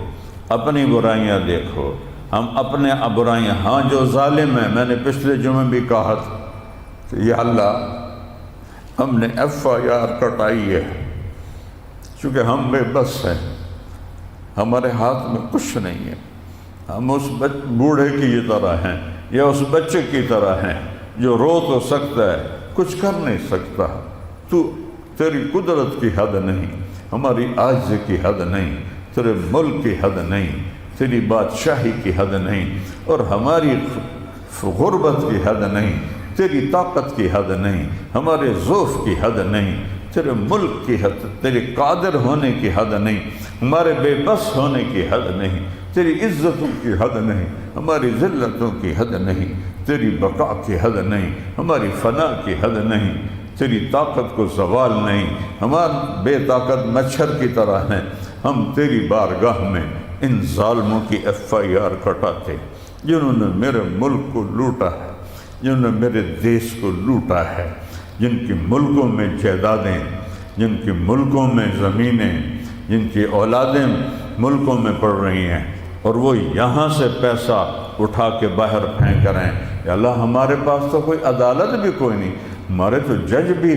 اپنی برائیاں دیکھو، ہم اپنے برائیاں، ہاں جو ظالم ہے، میں نے پچھلے جمعے بھی کہا تھا کہ یا اللہ ہم نے FIR کٹائی ہے چونکہ ہم بے بس ہیں، ہمارے ہاتھ میں کچھ نہیں ہے، ہم اس بوڑھے کی طرح ہیں یا اس بچے کی طرح ہیں جو رو تو سکتا ہے کچھ کر نہیں سکتا، تیری قدرت کی حد نہیں، ہماری عاجزی کی حد نہیں، تیرے ملک کی حد نہیں، تیری بادشاہی کی حد نہیں، اور ہماری غربت کی حد نہیں، تیری طاقت کی حد نہیں، ہمارے ضعف کی حد نہیں، تیرے ملک کی حد، تیرے قادر ہونے کی حد نہیں، ہمارے بے بس ہونے کی حد نہیں، تیری عزتوں کی حد نہیں، ہماری ذلتوں کی حد نہیں، تیری بقا کی حد نہیں، ہماری فنا کی حد نہیں، تیری طاقت کو زوال نہیں، ہمارے بے طاقت مچھر کی طرح ہیں، ہم تیری بارگاہ میں ان ظالموں کی FIR کٹاتے جنہوں نے میرے ملک کو لوٹا ہے، جنہوں نے میرے دیش کو لوٹا ہے، جن کی ملکوں میں جائیدادیں، جن کی ملکوں میں زمینیں، جن کی اولادیں ملکوں میں پڑ رہی ہیں، اور وہ یہاں سے پیسہ اٹھا کے باہر پھینک رہے ہیں۔ یا اللہ ہمارے پاس تو کوئی عدالت بھی کوئی نہیں، ہمارے تو جج بھی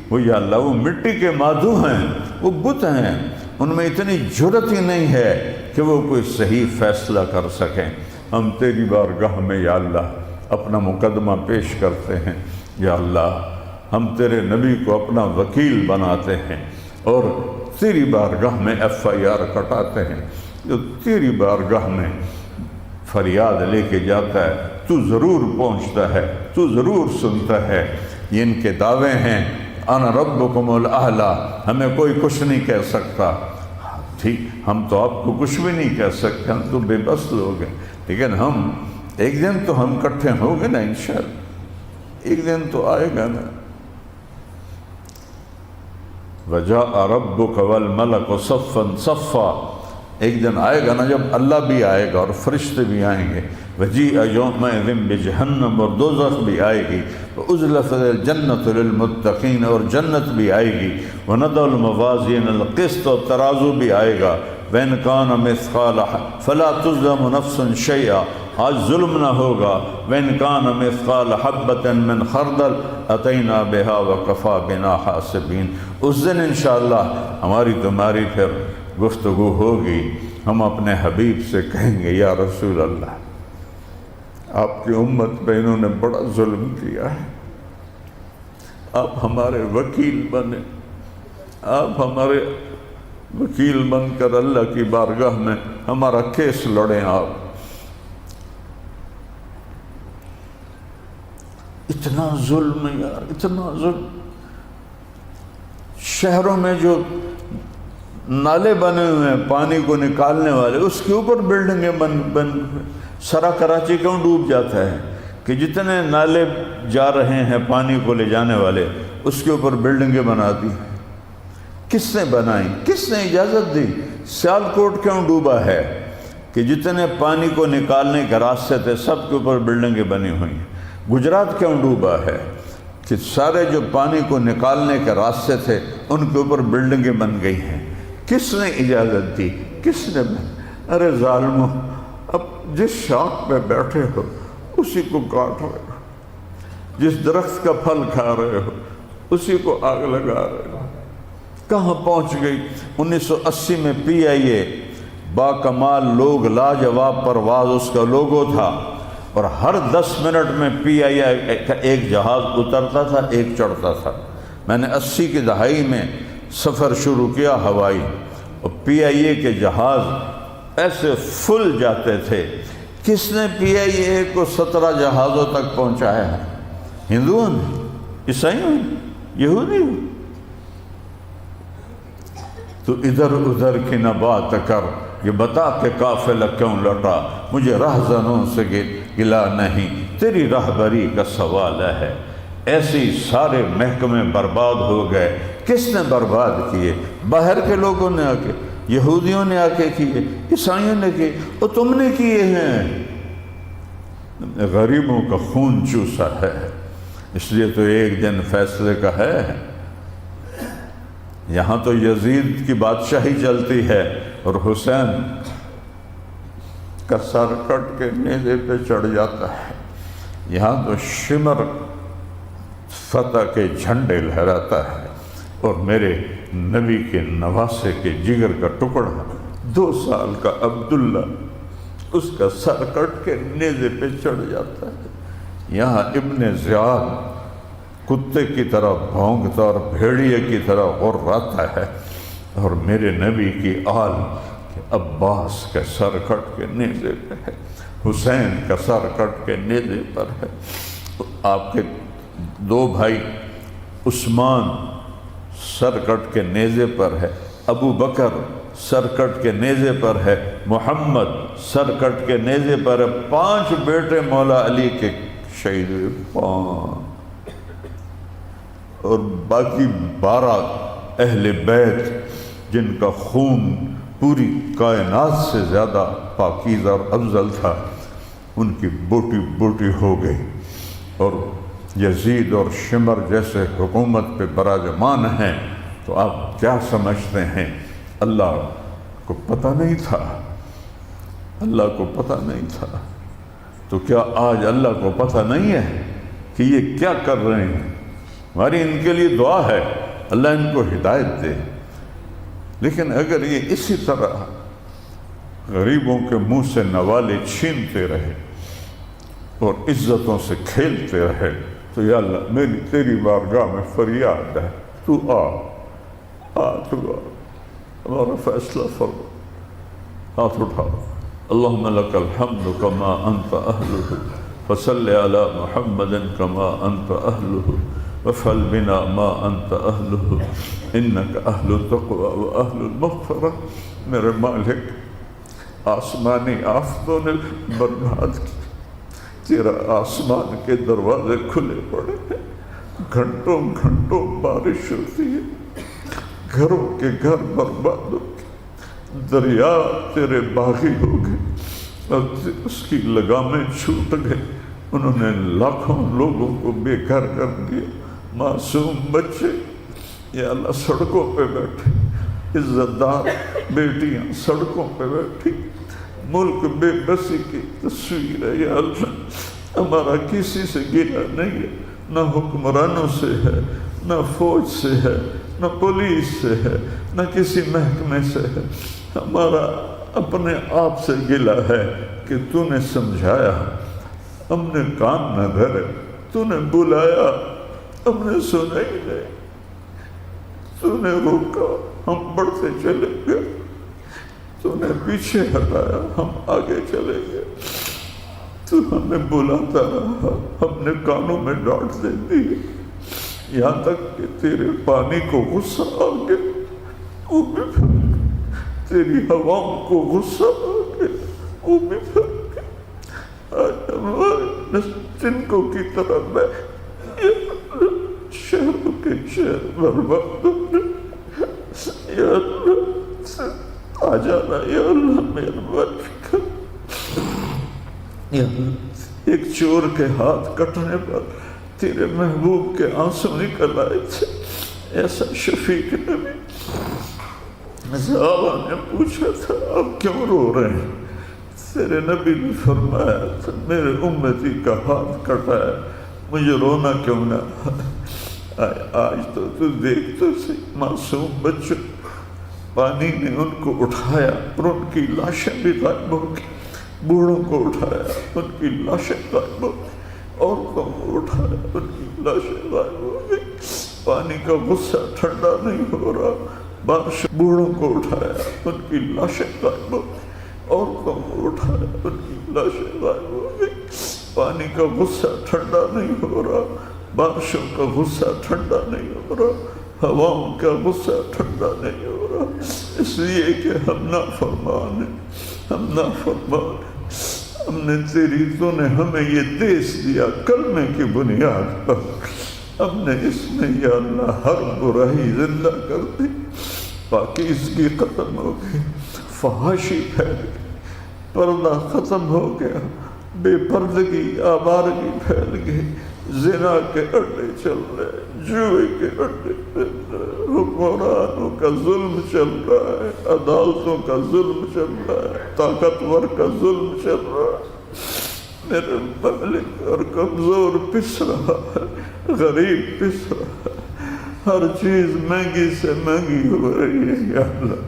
وہ یا اللہ وہ مٹی کے مادھو ہیں، وہ بت ہیں، ان میں اتنی جرت ہی نہیں ہے کہ وہ کوئی صحیح فیصلہ کر سکیں۔ ہم تیری بارگاہ میں یا اللہ اپنا مقدمہ پیش کرتے ہیں، یا اللہ ہم تیرے نبی کو اپنا وکیل بناتے ہیں اور تیری بارگاہ میں FIR کٹاتے ہیں۔ جو تیری بارگاہ میں فریاد لے کے جاتا ہے تو ضرور پہنچتا ہے، تو ضرور سنتا ہے۔ یہ ان کے دعوے ہیں انا ربکم الاعلی، ہمیں کوئی کچھ نہیں کہہ سکتا۔ ٹھیک، ہم تو آپ کو کچھ بھی نہیں کہہ سکتے، ہم تو بے بس لوگ ہیں، لیکن ہم ایک دن تو ہم کٹھے ہوں گے نا انشاءاللہ، ایک دن تو آئے گا نا۔ وَجَاءَ رَبُّكَ وَالْمَلَكُ صَفًّا صَفًّا، ایک دن آئے گا نا جب اللہ بھی آئے گا اور فرشتے بھی آئیں گے۔ وَجِيءَ يَوْمَئِذٍ بِجَهَنَّمَ، اور دوزخ بھی آئے گی، وَأُزْلِفَتِ الْجَنَّةُ لِلْمُتَّقِينَ، اور جنت بھی آئے گی، وَنَضَعُ الْمَوَازِينَ الْقِسْطَ، اور ترازو بھی آئے گا، وَإِنْ كَانَ مِثْقَالَ فَلَا تُظْلَمُ نَفْسٌ شَيْئًا، آج ظلم نہ ہوگا۔ وَإِنْ كَانَ مِثْقَالَ حَبَّةٍ مِّنْ خَرْدَلٍ أَتَيْنَا بِهَا وَكَفَى بِنَا حَاسِبِينَ۔ اس دن انشاءاللہ ہماری تمہاری پھر گفتگو ہوگی، ہم اپنے حبیب سے کہیں گے یا رسول اللہ آپ کی امت پہ انہوں نے بڑا ظلم کیا ہے، آپ ہمارے وکیل بنے، آپ ہمارے وکیل بن کر اللہ کی بارگاہ میں ہمارا کیس لڑیں۔ آپ اتنا ظلم یار، اتنا ظلم۔ شہروں میں جو نالے بنے ہوئے ہیں پانی کو نکالنے والے، اس کے اوپر بلڈنگیں بن سارا کراچی کیوں ڈوب جاتا ہے کہ جتنے نالے جا رہے ہیں پانی کو لے جانے والے اس کے اوپر بلڈنگیں بنا دی۔ کس نے بنائی؟ کس نے اجازت دی؟ سیالکوٹ کیوں ڈوبا ہے کہ جتنے پانی کو نکالنے کے راستے تھے سب کے اوپر بلڈنگیں بنی ہوئی ہیں۔ گجرات کیوں ڈوبا ہے کہ سارے جو پانی کو نکالنے کے راستے تھے ان کے اوپر بلڈنگیں بن گئی ہیں۔ کس نے اجازت دی؟ کس نے؟ ارے ظالموں، اب جس شاخ پہ بیٹھے ہو اسی کو کاٹ رہے ہو، جس درخت کا پھل کھا رہے ہو اسی کو آگ لگا رہے ہو۔ کہاں پہنچ گئی؟ 1980 میں PIA با کمال لوگ لاجواب پرواز اس کا لوگو تھا، اور ہر 10 منٹ میں PIA کا ایک جہاز اترتا تھا، ایک چڑھتا تھا۔ میں نے 80 کی دہائی میں سفر شروع کیا ہوائی، اور PIA کے جہاز ایسے فل جاتے تھے۔ کس نے PIA کو 17 جہازوں تک پہنچایا ہے؟ ہندوؤں نے، عیسائیوں نے، یہودی نے۔ تو ادھر ادھر کی نہ بات کر، یہ بتا کہ قافلہ کیوں لٹا، مجھے رہزنوں سے گلا نہیں، تیری رہبری کا سوال ہے۔ ایسی سارے محکمے برباد ہو گئے۔ کس نے برباد کیے؟ باہر کے لوگوں نے آ کے۔ یہودیوں نے آ کے کیے، عیسائیوں نے کیے، اور تم نے کیے ہیں۔ غریبوں کا خون چوسا ہے، اس لیے تو ایک دن فیصلے کا ہے۔ یہاں تو یزید کی بادشاہی چلتی ہے اور حسین کا سر کٹ کے نیزے پہ چڑھ جاتا ہے، یہاں تو شمر فتح کے جھنڈے لہراتا ہے، اور میرے نبی کے نواسے کے جگر کا ٹکڑا 2 سال کا عبداللہ، اس کا سر کٹ کے نیزے پہ چڑھ جاتا ہے۔ یہاں ابن زیاد کتے کی طرح بھونکتا اور بھیڑیے کی طرح غراتا ہے، اور میرے نبی کی آل عباس کا سر کٹ کے نیزے پہ ہے، حسین کا سر کٹ کے نیزے پر ہے، آپ کے 2 بھائی عثمان سر کٹ کے نیزے پر ہے، ابو بکر سر کٹ کے نیزے پر ہے، محمد سر کٹ کے نیزے پر ہے، 5 بیٹے مولا علی کے شہید ہوئے، 5، اور باقی 12 اہل بیت جن کا خون پوری کائنات سے زیادہ پاکیزہ اور افضل تھا، ان کی بوٹی بوٹی ہو گئی، اور یزید اور شمر جیسے حکومت پہ براجمان ہیں۔ تو آپ کیا سمجھتے ہیں اللہ کو پتہ نہیں تھا؟ اللہ کو پتہ نہیں تھا تو کیا آج اللہ کو پتہ نہیں ہے کہ یہ کیا کر رہے ہیں؟ ہماری ان کے لیے دعا ہے اللہ ان کو ہدایت دے، لیکن اگر یہ اسی طرح غریبوں کے منہ سے نوالے چھینتے رہے اور عزتوں سے کھیلتے رہے تو یا اللہ میری تیری بارگاہ میں فریاد ہے، تو آ ہمارا فیصلہ فرما۔ ہاتھ اٹھاؤ۔ اللہم لک الحمد کما انت اہلہ فصل علی محمد کما انت اہلہ وفعل بنا ما انت اہلہ انک اہل التقوی و اہل المغفرہ۔ میرے مالک، آسمانی آفتوں نے برباد کی، تیرا آسمان کے دروازے کھلے پڑے ہیں، گھنٹوں گھنٹوں بارش ہوتی ہے، گھروں کے گھر برباد ہو گئے، دریا تیرے باغی ہو گئے اور اس کی لگامیں چھوٹ گئے، انہوں نے لاکھوں لوگوں کو بے گھر کر دیا، معصوم بچے یا اللہ سڑکوں پہ بیٹھے، عزت دار بیٹیاں سڑکوں پہ بیٹھی، ملک بے بسی کی تصویر ہے یا اللہ۔ ہمارا کسی سے گلا نہیں ہے، نہ حکمرانوں سے ہے، نہ فوج سے ہے، نہ پولیس سے ہے، نہ کسی محکمے سے ہے، ہمارا اپنے آپ سے گلا ہے کہ تو نے سمجھایا، ہم نے کان نہ دھرے، تو نے بلایا، ہم نے سنا ہی نہیں، تو نے روکا، ہم بڑھتے چلے گئے، تو نے پیچھے ہٹایا، ہم آگے چلے گئے، تو ہمیں بلاتا رہا، ہم نے کانوں میں ڈانٹ دے دی، یہاں تک کہ تیرے پانی کو غصہ آ گیا، وہ بھی پھر تیری ہواؤں کو غصہ آ گیا، وہ بھی پھر آج ہمارے جنکوں کی طرح میں شہروں کے شہر برباد ہو رہے، یا اللہ آ جانا، یا اللہ مہربانی کر، یا اللہ ایک چور کے ہاتھ کٹنے پر تیرے محبوب کے آنسو نکل آئے تھے، ایسا شفیق نبی صحابہ نے پوچھا تھا آپ کیوں رو رہے ہیں؟ تیرے نبی نے فرمایا تھا میرے امتی کا ہاتھ کٹا ہے، مجھے رونا کیوں نہ؟ آج تو دیکھ تو صحیح، معصوم بچوں، پانی نے ان کو اٹھایا اور ان کی لاشیں بھی غائب ہو گئی، بوڑھوں کو اٹھایا ان کی لاشیں غائب ہو گئی، عورتوں کو اٹھایا ان کی لاشیں غائب ہو گئی، پانی کا غصہ ٹھنڈا نہیں ہو رہا، بارش، بوڑھوں کو اٹھایا ان کی لاشیں غائب ہو گئی، عورتوں کو اٹھایا ان کی لاشیں غائب ہو گئی، پانی کا غصہ ٹھنڈا نہیں ہو رہا، بارشوں کا غصہ ٹھنڈا نہیں ہو رہا، ہواؤں کا غصہ ٹھنڈا نہیں ہو رہا، اس لیے کہ ہم نافرمان ہیں، ہم نافرمان ہیں، ہم نے تو نے ہمیں یہ دیس دیا کلمے کی بنیاد پر، ہم نے اس میں یا اللہ ہر برائی زندہ کر دی، پاکیزگی ختم ہو گئی، فحاشی پھیل گئی، پردہ ختم ہو گیا، بے پردگی آوارگی پھیل گئی، زنا کے اڈے چل رہے، جوئے کے اڈے چل رہے، حکمرانوں کا ظلم چل رہا ہے، عدالتوں کا ظلم چل رہا ہے، طاقتور کا ظلم چل رہا ہے، میرے مملک اور کمزور پس رہا ہے، غریب پس رہا ہے، ہر چیز مہنگی سے مہنگی ہو رہی ہے یا اللہ۔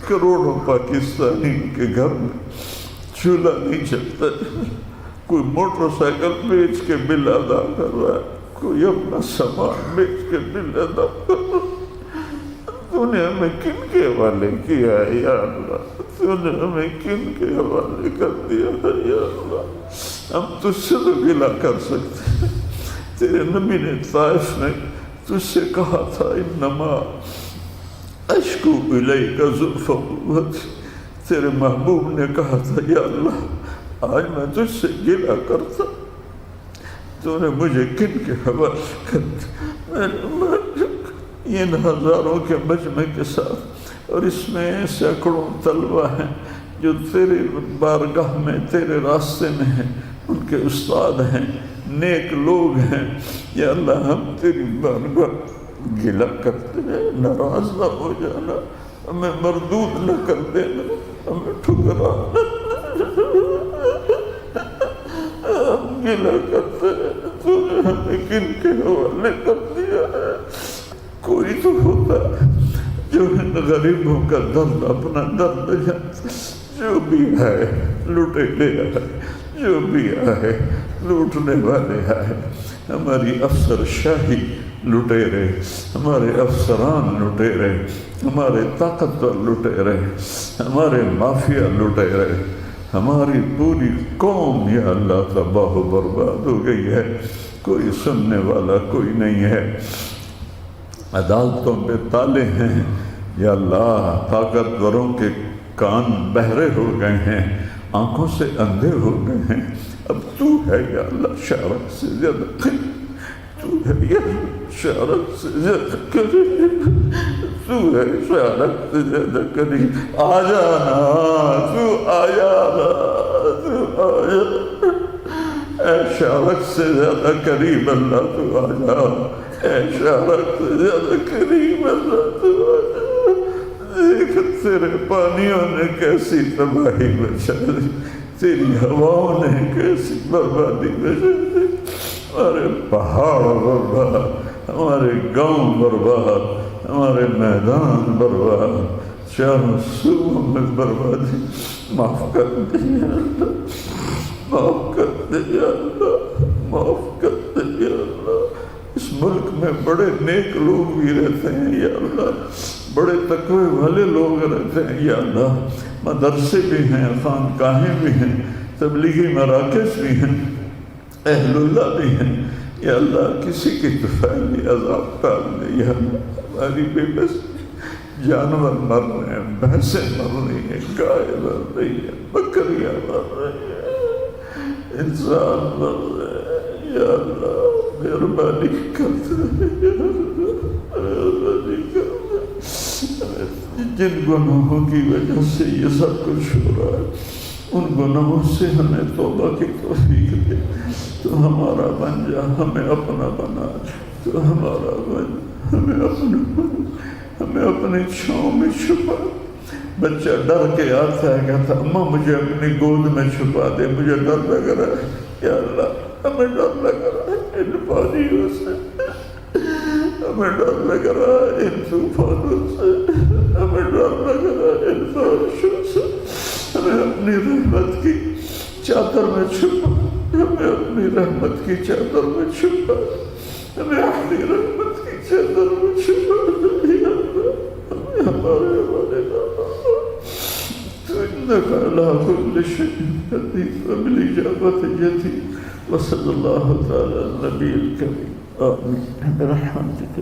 کروڑوں پاکستانی کے گھر میں چولہا نہیں چلتا، کوئی موٹر سائیکل بیچ کے بل ادا کر رہا ہے، کوئی اپنا سامان بیچ کے بل ادا کر رہا ہے۔ تو نے ہمیں کن کے حوالے کیا ہے یا اللہ؟ تو نے ہمیں کن کے حوالے کر دیا ہے یا اللہ؟ ہم تجھ سے تو گلہ کر سکتے ہیں، تیرے نبی نے طائف میں تجھ سے کہا تھا انما اشکو الیک ضعف قوتی، تیرے محبوب نے کہا تھا یا اللہ آج میں تجھ سے گلہ کرتا، تو نے مجھے کن کے حوالے کر دیا؟ میرے مالک، ان ہزاروں کے مجمع کے ساتھ، اور اس میں سینکڑوں طلبہ ہیں جو تیرے بارگاہ میں تیرے راستے میں ہیں، ان کے استاد ہیں، نیک لوگ ہیں، یا اللہ ہم تیری بارگاہ گلہ کرتے ہیں، ناراض نہ ہو جانا، ہمیں مردود نہ کر دینا، ہمیں ٹھکرانا، ہم گلہ کرتے ہیں، تو نے ہمیں کن کے حوالے کر دیا ہے؟ کوئی تو ہوتا ہے جو ان غریبوں کا درد اپنا درد جانتا، جو بھی آئے لٹیرے آئے، جو بھی آئے لوٹنے والے آئے، ہماری افسر شاہی لٹیرے، ہمارے افسران لٹیرے، ہمارے طاقتور لٹیرے، ہمارے مافیا لٹیرے، ہماری پوری قوم یا اللہ تباہ و برباد ہو گئی ہے، کوئی سننے والا کوئی نہیں ہے، عدالتوں پہ تالے ہیں یا اللہ، طاقتوروں کے کان بہرے ہو گئے ہیں، آنکھوں سے اندھے ہو گئے ہیں، اب تو ہے یا اللہ شعرت سے زیادہ قریب، تو ہے یا شعرت سے زیادہ قریب، تو ہے شعرت سے زیادہ قریب، آ جانا، تو آ جانا، تو آ جانا، اے شعرت سے زیادہ قریب اللہ تو آ جا، اے شعرت سے زیادہ قریب اللہ تو آ جا، دیکھ تیرے پانیوں نے کیسی تباہی مچا دی، تیری ہواؤں نے کیسی بربادی مچا دی، ہمارے پہاڑ برباد، ہمارے گاؤں برباد، ہمارے میدان برباد، چاروں صوبوں میں بربادی، معاف کر دے یا اللہ، معاف کر دے یا اللہ، معاف کر دے یا اللہ۔ اس ملک میں بڑے نیک لوگ بھی رہتے ہیں یا اللہ، بڑے تقوی والے لوگ رہتے ہیں یا اللہ، مدرسے بھی ہیں، خانقاہیں بھی ہیں، تبلیغی مراکز بھی ہیں، اہل اللہ بھی ہیں یا اللہ، کسی کی طفیلی عذاب ٹال دے یا اللہ، ہماری بے بس جانور مر رہے ہیں، بھینسیں مر رہی ہیں، گائے مر رہی ہیں، بکریاں مر رہی ہیں، انسان مر رہے ہیں یا اللہ، مہربانی کرتے ہیں یا اللہ، مہربانی کرتے ہیں۔ جن گناہوں کی وجہ سے یہ سب کچھ ہو رہا ہے، ان گناہوں سے ہمیں توبہ کی توفیق دے، تو ہمارا بن جا، ہمیں اپنا بنا، تو ہمارا بن، ہمیں اپنا بنا، ہمیں اپنی چھاؤں میں چھپا۔ بچہ ڈر کے آتا ہے، کہتا اماں مجھے اپنی گود میں چھپا دے، مجھے ڈر لگ رہا ہے یا اللہ، ہمیں ڈر لگ رہا ہے ان پانیوں سے، ہمیں ڈر لگ رہا ہے ان طوفانوں سے، ہمیں ڈر لگ رہا ہے ان بارشوں سے، ہمیں اپنی رحمت کی چادر میں چھپا، ہمیں اپنی رحمت کی چادر میں چھپا، ہمیں اپنی رحمت کی چادر میں چھپا، ہمیں ہمارے حوالے کر، تو انک علی کل شیء قدیر، وبالاجابۃ جدیر، وصلی اللہ تعالی علی النبی الکریم، آمین برحمتک۔